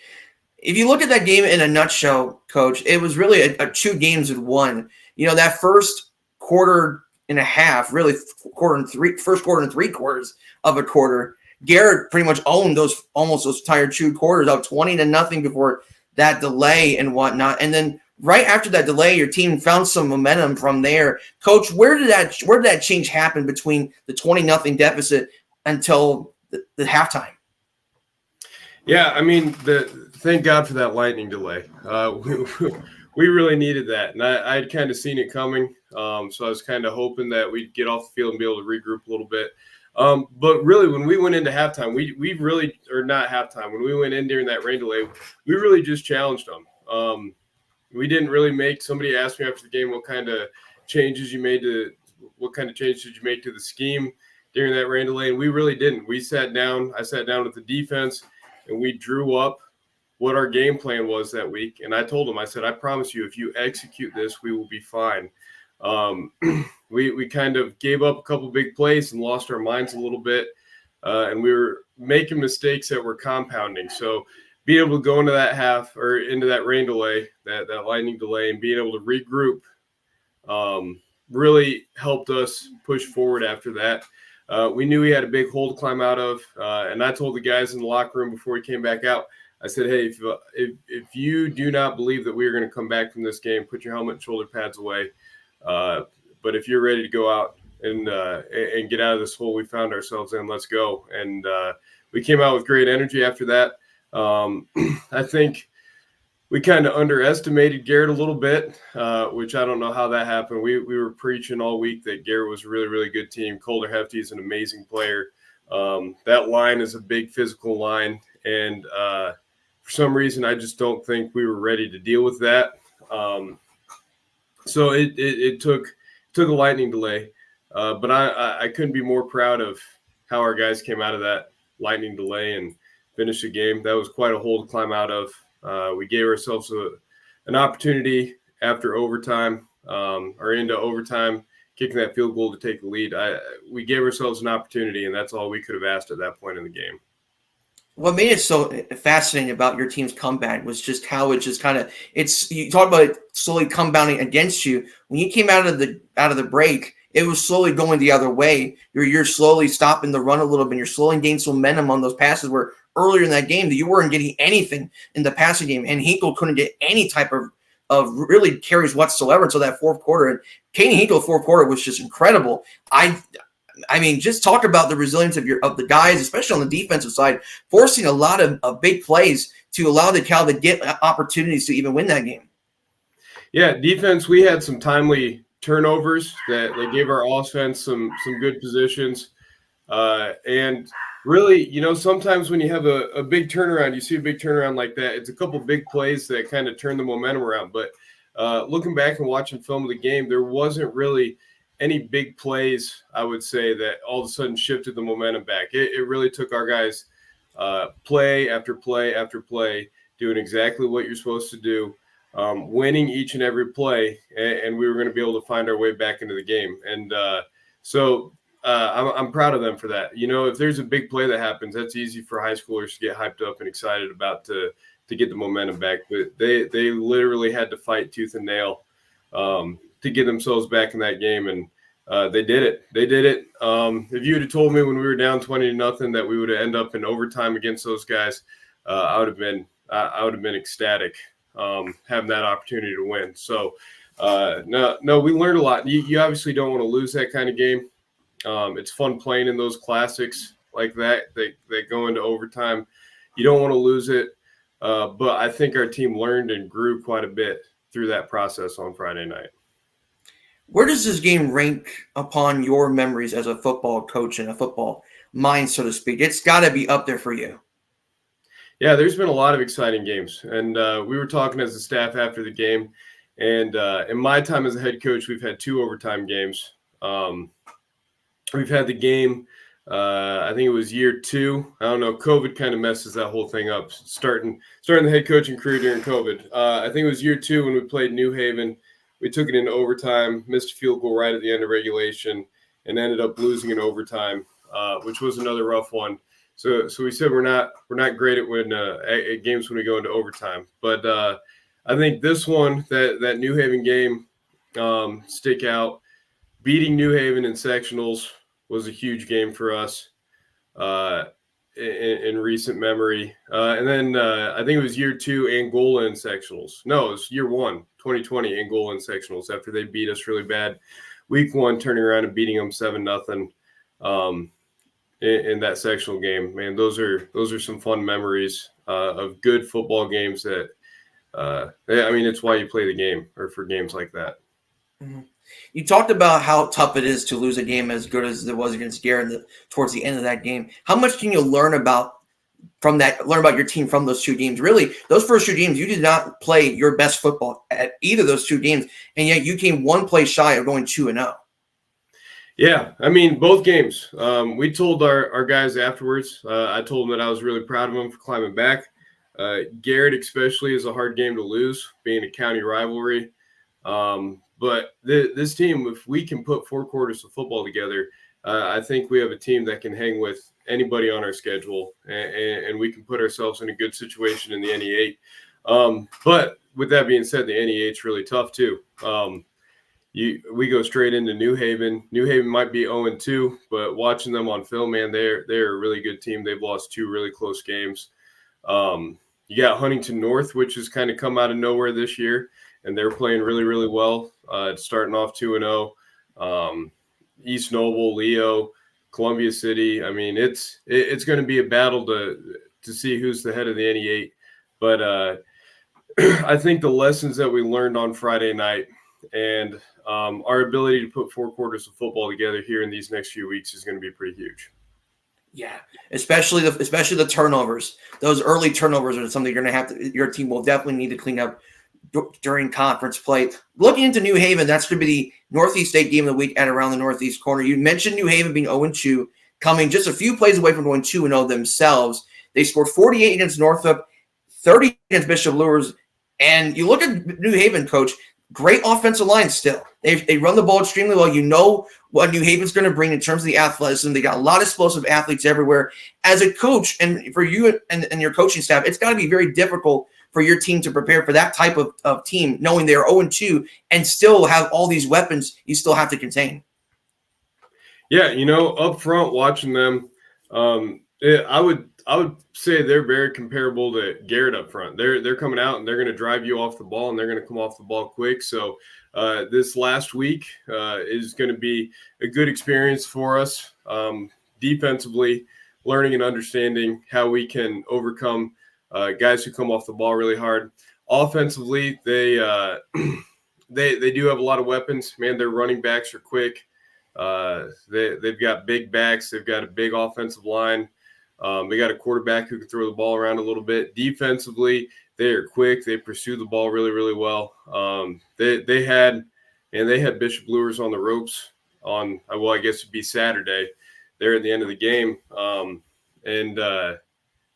if you look at that game in a nutshell, Coach, it was really a 2 games in one. You know, that first quarter and a half, really first quarter and 3/4 of a quarter, Garrett pretty much owned those entire 2 quarters, up 20-0 before that delay and whatnot. And then right after that delay, your team found some momentum from there. Coach, where did that change happen between the 20-0 deficit until the halftime? Yeah, I mean, thank God for that lightning delay. We really needed that, and I'd kind of seen it coming. So I was kind of hoping that we'd get off the field and be able to regroup a little bit. But really, when we went into halftime, we really, or not halftime, when we went in during that rain delay, we really just challenged them. We didn't really make. Somebody asked me after the game what kind of changes you made to the scheme during that rain delay, and we really didn't. I sat down with the defense, and we drew up what our game plan was that week. And I told them, I said, I promise you, if you execute this, we will be fine. We kind of gave up a couple big plays and lost our minds a little bit, and we were making mistakes that were compounding. So being able to go into that half or into that rain delay, that lightning delay, and being able to regroup really helped us push forward after that. We knew we had a big hole to climb out of, and I told the guys in the locker room before we came back out, I said, hey, if you do not believe that we are going to come back from this game, put your helmet and shoulder pads away. But if you're ready to go out and get out of this hole we found ourselves in, let's go. And we came out with great energy after that. I think we kind of underestimated Garrett a little bit, which I don't know how that happened. We were preaching all week that Garrett was a really, really good team. Colder Hefty is an amazing player. That line is a big physical line. And For some reason, I just don't think we were ready to deal with that. So it took a lightning delay, but I couldn't be more proud of how our guys came out of that lightning delay and finished the game. That was quite a hole to climb out of. We gave ourselves an opportunity after overtime, or into overtime, kicking that field goal to take the lead. We gave ourselves an opportunity, and that's all we could have asked at that point in the game. What made it so fascinating about your team's comeback was just how it just kind of you talk about it slowly compounding against you. When you came out of the break, it was slowly going the other way. You're slowly stopping the run a little bit. You're slowly gaining some momentum on those passes where earlier in that game that you weren't getting anything in the passing game, and Hinkle couldn't get any type of really carries whatsoever until that fourth quarter. And Katie Hinkle fourth quarter was just incredible. I mean, just talk about the resilience of the guys, especially on the defensive side, forcing a lot of big plays to allow DeKalb to get opportunities to even win that game. Yeah, defense, we had some timely turnovers that gave our offense some good positions. And really, sometimes when you have a big turnaround, you see a big turnaround like that, it's a couple big plays that kind of turn the momentum around. But looking back and watching film of the game, there wasn't really any big plays, I would say, that all of a sudden shifted the momentum back. It really took our guys play after play after play, doing exactly what you're supposed to do, winning each and every play, and we were going to be able to find our way back into the game. And so I'm proud of them for that. If there's a big play that happens, that's easy for high schoolers to get hyped up and excited about to get the momentum back. But they literally had to fight tooth and nail to get themselves back in that game, and they did it. If you had told me when we were down 20-0 that we would end up in overtime against those guys, I would have been ecstatic having that opportunity to win. So no, we learned a lot. You obviously don't want to lose that kind of game. It's fun playing in those classics like that go into overtime. You don't want to lose it, but I think our team learned and grew quite a bit through that process on Friday night. Where does this game rank upon your memories as a football coach and a football mind, so to speak? It's got to be up there for you. Yeah, there's been a lot of exciting games. And we were talking as a staff after the game. And in my time as a head coach, we've had 2 overtime games. We've had the game, I think it was year 2. I don't know, COVID kind of messes that whole thing up, starting the head coaching career during COVID. I think it was year 2 when we played New Haven. We took it into overtime, missed a field goal right at the end of regulation, and ended up losing in overtime, which was another rough one. So we said we're not great at games when we go into overtime. But I think this one, that New Haven game, stick out. Beating New Haven in sectionals was a huge game for us in recent memory. And then I think it was year 2 Angola in sectionals. No, it was year 1. 2020 Angola in sectionals after they beat us really bad. Week 1, turning around and beating them 7-0 in that sectional game. Man, those are some fun memories of good football games that it's why you play the game, or for games like that. Mm-hmm. You talked about how tough it is to lose a game as good as it was against Garrett towards the end of that game. How much can you learn about your team from those 2 games? Really, those first 2 games, you did not play your best football at either of those 2 games, and yet you came 1 play shy of going 2-0. Yeah, both games. We told our guys afterwards. I told them that I was really proud of them for climbing back. Garrett especially is a hard game to lose, being a county rivalry. But this team, if we can put 4 quarters of football together, I think we have a team that can hang with anybody on our schedule, and we can put ourselves in a good situation in the NE8. But with that being said, the NE8 is really tough too. We go straight into New Haven. New Haven might be 0-2, but watching them on film, man, they're a really good team. They've lost 2 really close games. You got Huntington North, which has kind of come out of nowhere this year, and they're playing really, really well. Starting off 2-0. East Noble, Leo, Columbia City. It's going to be a battle to see who's the head of the NE8. But I think the lessons that we learned on Friday night and our ability to put 4 quarters of football together here in these next few weeks is going to be pretty huge. Yeah, especially the turnovers. Those early turnovers are something your team will definitely need to clean up during conference play. Looking into New Haven, that's going to be the Northeast State game of the week at around the Northeast corner. You mentioned New Haven being 0-2, coming just a few plays away from going 2-0 themselves. They scored 48 against Northup, 30 against Bishop Lures, and you look at New Haven, Coach. Great offensive line still. They run the ball extremely well. You know what New Haven's going to bring in terms of the athleticism. They got a lot of explosive athletes everywhere. As a coach, and for you and your coaching staff, it's got to be very difficult for your team to prepare for that type of team, knowing they're 0-2 and still have all these weapons you still have to contain. Yeah, up front watching them, I would say they're very comparable to Garrett up front. They're coming out and they're going to drive you off the ball and they're going to come off the ball quick. So this last week is going to be a good experience for us defensively, learning and understanding how we can overcome guys who come off the ball really hard. Offensively, they do have a lot of weapons. Man, their running backs are quick. They've got big backs. They've got a big offensive line. They got a quarterback who can throw the ball around a little bit. Defensively, they are quick. They pursue the ball really, really well. They had Bishop Lures on the ropes on, I guess it'd be Saturday there at the end of the game.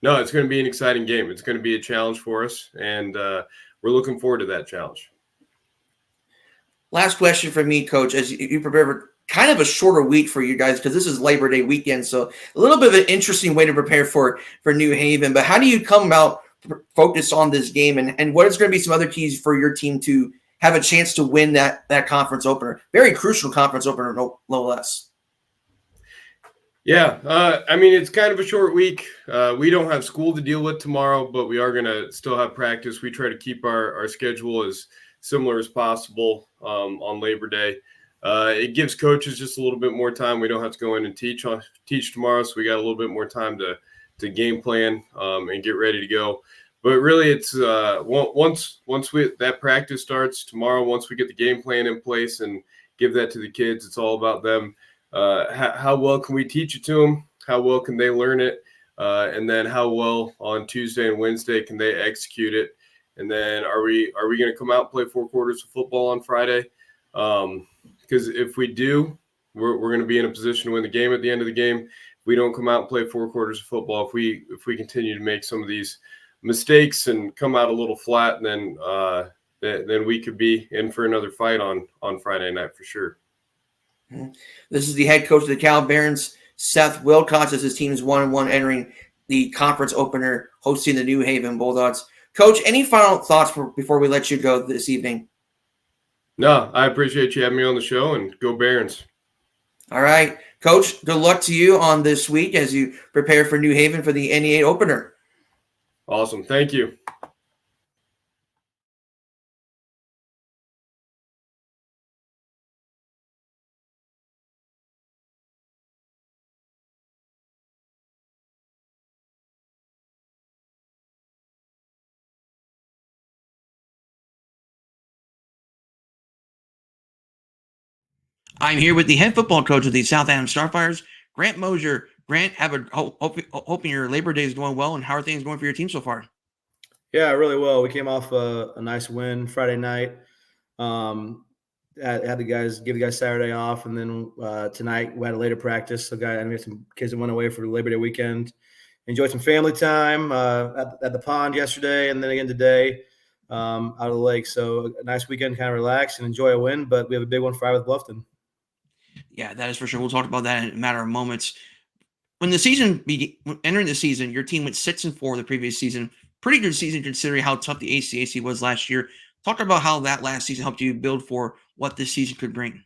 No, it's going to be an exciting game. It's going to be a challenge for us, and we're looking forward to that challenge. Last question for me, Coach, as you prepare for kind of a shorter week for you guys because this is Labor Day weekend, so a little bit of an interesting way to prepare for New Haven. But how do you come about focus on this game, and what is going to be some other keys for your team to have a chance to win that conference opener? Very crucial conference opener, no less. Yeah, it's kind of a short week. We don't have school to deal with tomorrow, but we are going to still have practice. We try to keep our schedule as similar as possible on Labor Day. It gives coaches just a little bit more time. We don't have to go in and teach tomorrow, so we got a little bit more time to game plan and get ready to go. But really, it's once that practice starts tomorrow, once we get the game plan in place and give that to the kids, it's all about them. How well can we teach it to them? How well can they learn it? And then how well on Tuesday and Wednesday can they execute it? And then are we going to come out and play 4 quarters of football on Friday? Because if we do, we're going to be in a position to win the game at the end of the game. If we don't come out and play 4 quarters of football, if we continue to make some of these mistakes and come out a little flat, then we could be in for another fight on Friday night for sure. This is the head coach of the DeKalb Barons, Seth Wilcox, as his team is 1-1 entering the conference opener, hosting the New Haven Bulldogs. Coach, any final thoughts before we let you go this evening? No, I appreciate you having me on the show, and go Barons. All right. Coach, good luck to you on this week as you prepare for New Haven for the NE8 opener. Awesome. Thank you. I'm here with the head football coach of the South Adams Starfires, Grant Moser. Grant, hoping your Labor Day is going well, and how are things going for your team so far? Yeah, really well. We came off a nice win Friday night. Had the guys give the guys Saturday off, and then tonight we had a later practice. So, we had some kids that went away for Labor Day weekend. Enjoyed some family time at the pond yesterday, and then again today out of the lake. So, a nice weekend, kind of relax and enjoy a win. But we have a big one Friday with Bluffton. Yeah, that is for sure. We'll talk about that in a matter of moments. When entering the season, your team went 6-4 the previous season. Pretty good season considering how tough the ACAC was last year. Talk about how that last season helped you build for what this season could bring.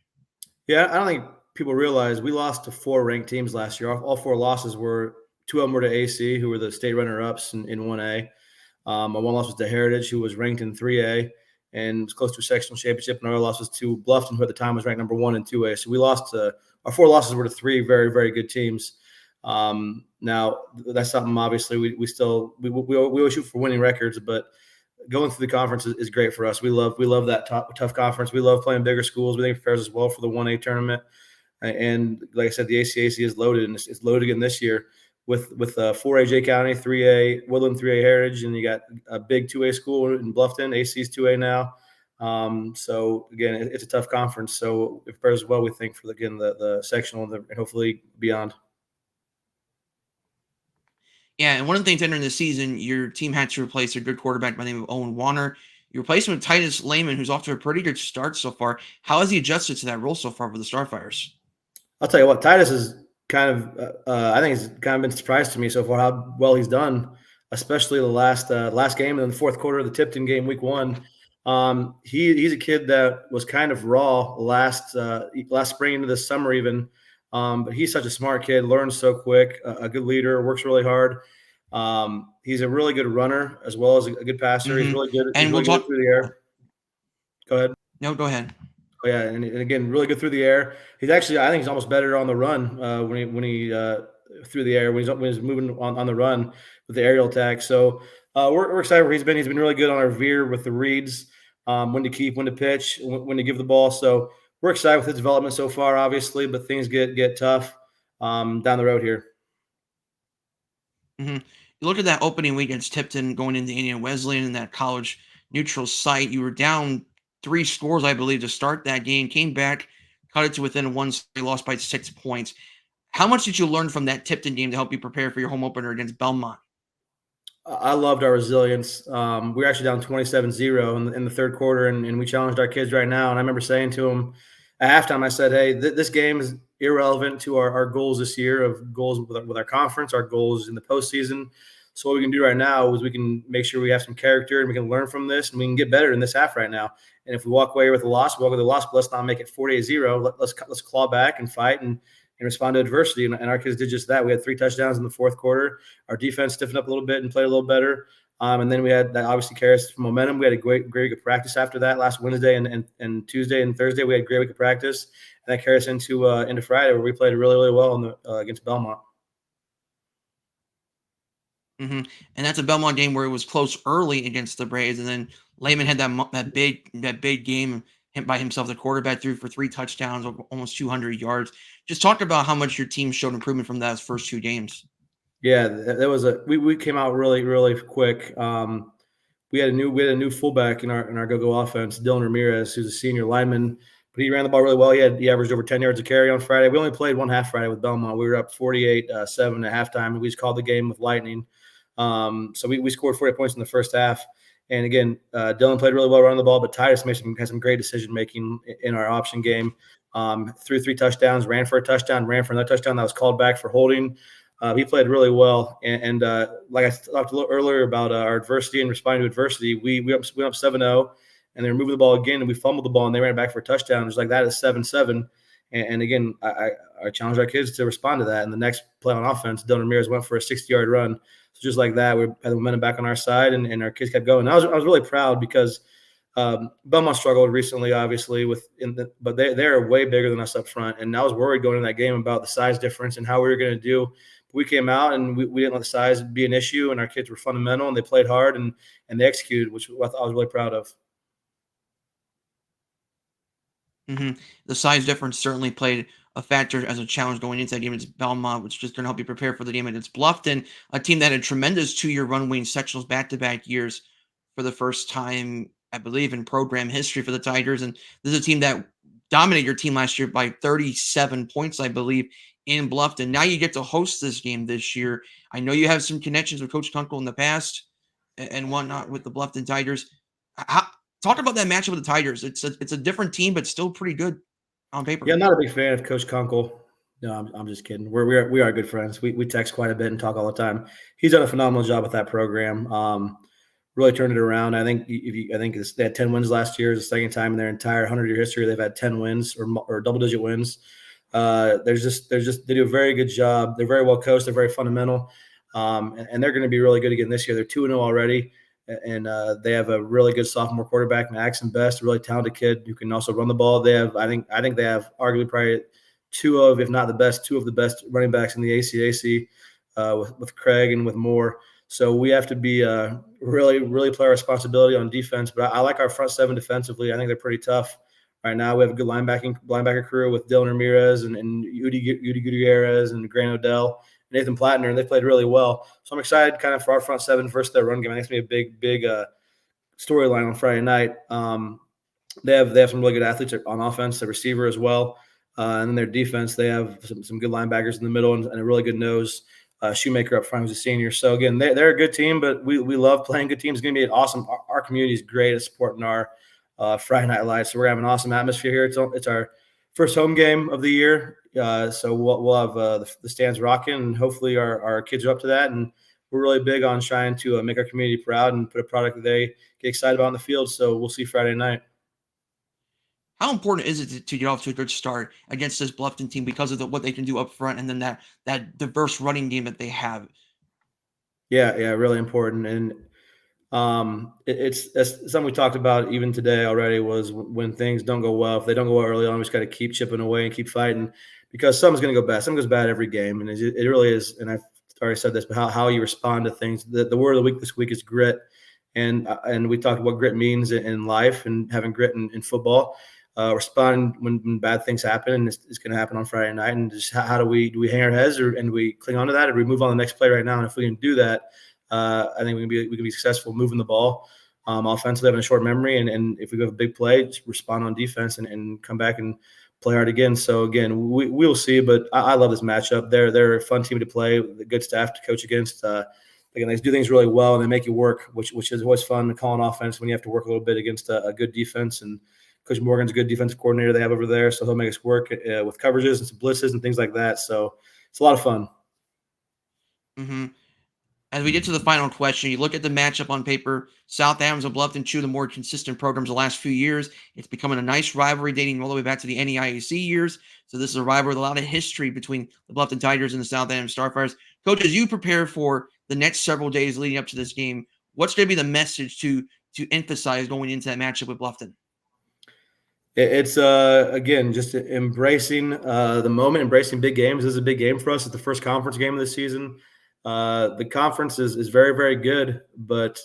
Yeah, I don't think people realize we lost to 4 ranked teams last year. All 4 losses were 2 of them were to AC, who were the state runner-ups in 1A. One loss was to Heritage, who was ranked in 3A and was close to a sectional championship. And our loss was to Bluffton, who at the time was ranked number 1 in 2A. So we lost our 4 losses were to 3 very, very good teams. Now that's something obviously we always shoot for winning records, but going through the conference is great for us. We love that tough conference. We love playing bigger schools. We think it prepares us well for the 1A tournament. And like I said, the ACAC is loaded, and it's loaded again this year with 4A Jay County, 3A Woodland, 3A Heritage, and you got a big 2A school in Bluffton. AC's 2A now. So again, it's a tough conference. So it prepares well, we think, for the sectional and hopefully beyond. Yeah, and one of the things entering the season, your team had to replace a good quarterback by the name of Owen Warner. You replaced him with Titus Lehman, who's off to a pretty good start so far. How has he adjusted to that role so far for the Starfires? I'll tell you what, Titus is kind of I think it's kind of been a surprise to me so far how well he's done, especially the last game in the fourth quarter of the Tipton game, week 1. He's a kid that was kind of raw last spring into the summer even, but he's such a smart kid, learns so quick, a good leader, works really hard. He's a really good runner as well as a good passer. He's really good. And we'll talk through the air. Go ahead. No, go ahead. Oh, yeah, and again, really good through the air. He's actually, I think, he's almost better on the run when he through the air when he's moving on the run with the aerial attack. So we're excited where he's been. He's been really good on our veer with the reads, when to keep, when to pitch, when to give the ball. So we're excited with his development so far, obviously, but things get tough down the road here. You look at that opening week against Tipton going into Indiana Wesleyan in that college neutral site. You were down 3 scores, I believe, to start that game. Came back, cut it to within 1, lost by 6 points. How much did you learn from that Tipton game to help you prepare for your home opener against Belmont? I loved our resilience. We were actually down 27-0 in the third quarter, and we challenged our kids right now. And I remember saying to them at halftime, I said, hey, this game is irrelevant to our goals this year of goals with our conference, our goals in the postseason. So what we can do right now is we can make sure we have some character and we can learn from this and we can get better in this half right now. And if we walk away with a loss, but let's not make it 48-0. Let's claw back and fight and respond to adversity. And our kids did just that. We had 3 touchdowns in the fourth quarter. Our defense stiffened up a little bit and played a little better. And then we had that obviously carries us momentum. We had a great week of practice after that last Wednesday and Tuesday and Thursday. We had a great week of practice. And that carries us into Friday where we played really, really well against Belmont. And that's a Belmont game where it was close early against the Braves, and then Lehman had that big game by himself. The quarterback threw for 3 touchdowns, almost 200 yards. Just talk about how much your team showed improvement from those first 2 games. Yeah, that was we came out really, really quick. We had a new fullback in our go-go offense, Dylan Ramirez, who's a senior lineman, but he ran the ball really well. He averaged over 10 yards a carry on Friday. We only played one half Friday with Belmont. We were up 48-7 at halftime, and we just called the game with lightning. So we scored 40 points in the first half. And again, Dylan played really well running the ball, but Titus had some great decision making in our option game. Threw 3 touchdowns, ran for a touchdown, ran for another touchdown that was called back for holding. He played really well. And like I talked a little earlier about our adversity and responding to adversity, we went up 7-0, and they were moving the ball again, and we fumbled the ball, and they ran it back for a touchdown. Just like that is 7-7. And again, I challenged our kids to respond to that. And the next play on offense, Dylan Ramirez went for a 60-yard run. So just like that, we had the momentum back on our side, and our kids kept going. And I was really proud because Belmont struggled recently, obviously, but they're way bigger than us up front. And I was worried going into that game about the size difference and how we were going to do. But we came out and we didn't let the size be an issue, and our kids were fundamental and they played hard and they executed, which I was really proud of. The size difference certainly played a factor as a challenge going into that game against Belmont, which is just going to help you prepare for the game against Bluffton, a team that had tremendous 2-year runway in sectionals back-to-back years for the first time, I believe, in program history for the Tigers. And this is a team that dominated your team last year by 37 points, I believe, in Bluffton. Now you get to host this game this year. I know you have some connections with Coach Kunkel in the past and whatnot with the Bluffton Tigers. Talk about that matchup with the Tigers. It's a different team, but still pretty good on paper. Yeah, I'm not a big fan of Coach Kunkel. No, I'm just kidding. We are good friends. We text quite a bit and talk all the time. He's done a phenomenal job with that program. Really turned it around. I think they had 10 wins last year. It's the second time in their entire 100-year history they've had 10 wins or double-digit wins. They do a very good job. They're very well coached. They're very fundamental, and they're going to be really good again this year. They're 2-0 already. And they have a really good sophomore quarterback, Maxon Best, a really talented kid who can also run the ball. They have, I think they have arguably probably two of the best running backs in the ACAC with Craig and with Moore. So we have to be really, really play our responsibility on defense. But I like our front seven defensively. I think they're pretty tough. right now. We have a good linebacker crew with Dylan Ramirez and Udi Gutierrez and Grant Odell, Nathan Plattner, and they played really well. So I'm excited kind of for our front seven versus their run game. I think it's going to be a big storyline on Friday night. They have some really good athletes on offense, the receiver as well. And then their defense, they have some good linebackers in the middle and a really good nose. Shoemaker up front, who's a senior. So, again, they're a good team, but we love playing good teams. It's going to be awesome. Our community is great at supporting our Friday Night Lights. So we're having an awesome atmosphere here. It's our first home game of the year. So we'll have the stands rocking, and hopefully our kids are up to that. And we're really big on trying to make our community proud and put a product that they get excited about on the field. So we'll see Friday night. How important is it to get off to a good start against this Bluffton team because of what they can do up front and then that diverse running game that they have? Yeah, really important. And it's something we talked about even today already, was when things don't go well. If they don't go well early on, we just got to keep chipping away and keep fighting, because something's going to go bad. Something goes bad every game, and it really is. And I've already said this, but how you respond to things. The word of the week this week is grit, and we talked about what grit means in life and having grit in football. Respond when bad things happen, and it's going to happen on Friday night. And just how do we hang our heads, and do we cling on to that, or do we move on to the next play right now? And if we can do that, I think we can be successful moving the ball offensively, having a short memory, and if we go a big play, just respond on defense and come back and play hard again. So again, we'll see, but I love this matchup. They're a fun team to play, with a good staff to coach against. Again, they do things really well, and they make you work, which is always fun to call an offense when you have to work a little bit against a good defense. And Coach Morgan's a good defensive coordinator they have over there, so he'll make us work with coverages and some blitzes and things like that. So it's a lot of fun. Mm-hmm. As we get to the final question, you look at the matchup on paper. South Adams and Bluffton, two of the more consistent programs the last few years. It's becoming a nice rivalry dating all the way back to the NECC years. So this is a rivalry with a lot of history between the Bluffton Tigers and the South Adams Starfires. Coach, as you prepare for the next several days leading up to this game, what's going to be the message to emphasize going into that matchup with Bluffton? It's again, just embracing the moment, embracing big games. This is a big game for us. It's the first conference game of the season. The conference is very, very good, but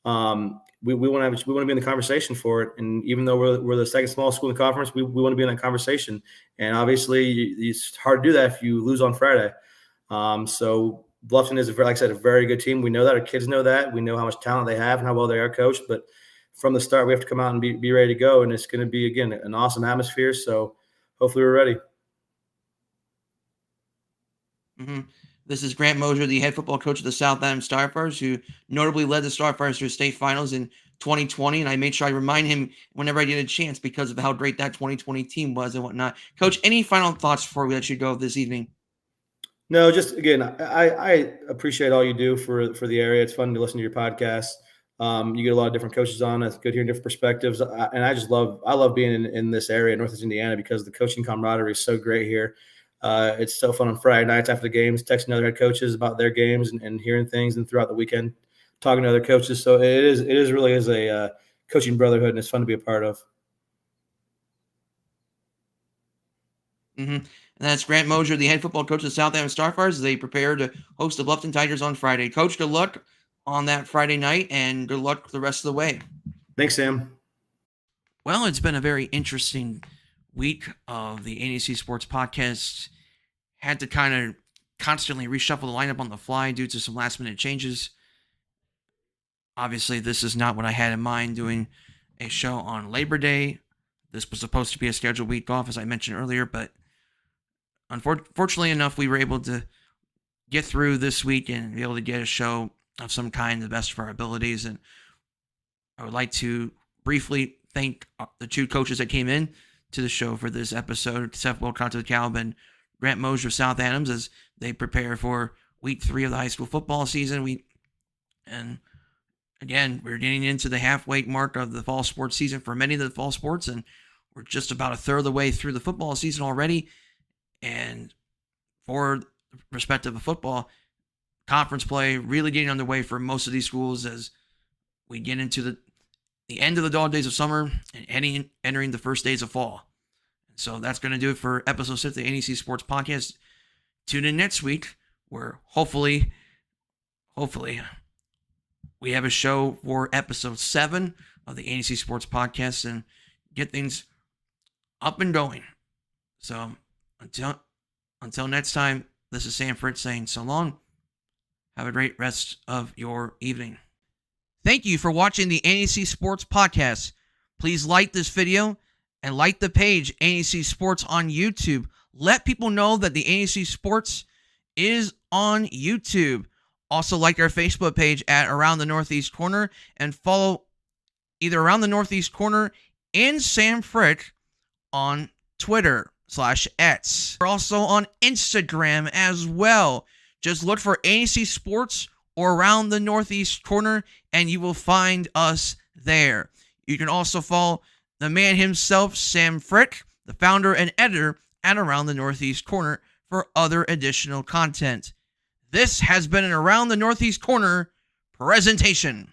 we want to be in the conversation for it. And even though we're the second smallest school in the conference, we want to be in that conversation. And obviously, it's hard to do that if you lose on Friday. So Bluffton is, like I said, a very good team. We know that. Our kids know that. We know how much talent they have and how well they are coached. But from the start, we have to come out and be ready to go. And it's going to be, again, an awesome atmosphere. So hopefully we're ready. Mm-hmm. This is Grant Moser, the head football coach of the South Adams Starfires, who notably led the Starfires to state finals in 2020. And I made sure I remind him whenever I get a chance because of how great that 2020 team was and whatnot. Coach, any final thoughts before we let you go this evening? No, just, again, I appreciate all you do for the area. It's fun to listen to your podcast. You get a lot of different coaches on. It's good hearing different perspectives. And I love being in this area, Northeast Indiana, because the coaching camaraderie is so great here. It's so fun on Friday nights after the games, texting other head coaches about their games and hearing things, and throughout the weekend talking to other coaches. So it really is a coaching brotherhood, and it's fun to be a part of. Mm-hmm. And that's Grant Moser, the head football coach of the South Adams Starfires, as they prepare to host the Bluffton Tigers on Friday. Coach, good luck on that Friday night, and good luck the rest of the way. Thanks, Sam. Well, it's been a very interesting week of the ANEC Sports Podcast. Had to kind of constantly reshuffle the lineup on the fly due to some last-minute changes. Obviously, this is not what I had in mind doing a show on Labor Day. This was supposed to be a scheduled week off, as I mentioned earlier, but unfortunately enough, we were able to get through this week and be able to get a show of some kind, the best of our abilities. And I would like to briefly thank the two coaches that came in to the show for this episode, Seth Wilcox of DeKalb and Grant Moser of South Adams, as they prepare for week 3 of the high school football season. And again, we're getting into the halfway mark of the fall sports season for many of the fall sports, and we're just about a third of the way through the football season already. And for respect of football, conference play really getting underway for most of these schools as we get into the end of the dog days of summer and entering the first days of fall. So that's going to do it for episode 6 of the NEC Sports Podcast. Tune in next week, where hopefully we have a show for episode 7 of the NEC Sports Podcast and get things up and going. So until next time, this is Sam Fritz saying so long. Have a great rest of your evening. Thank you for watching the NECC Sports Podcast. Please like this video and like the page NECC Sports on YouTube. Let people know that the NECC Sports is on YouTube. Also like our Facebook page at Around the Northeast Corner and follow either Around the Northeast Corner and Sam Frick on Twitter/X. We're also on Instagram as well. Just look for ACAC Sports or Around the Northeast Corner and you will find us there. You can also follow the man himself, Sam Frick, the founder and editor at Around the Northeast Corner, for other additional content. This has been an Around the Northeast Corner presentation.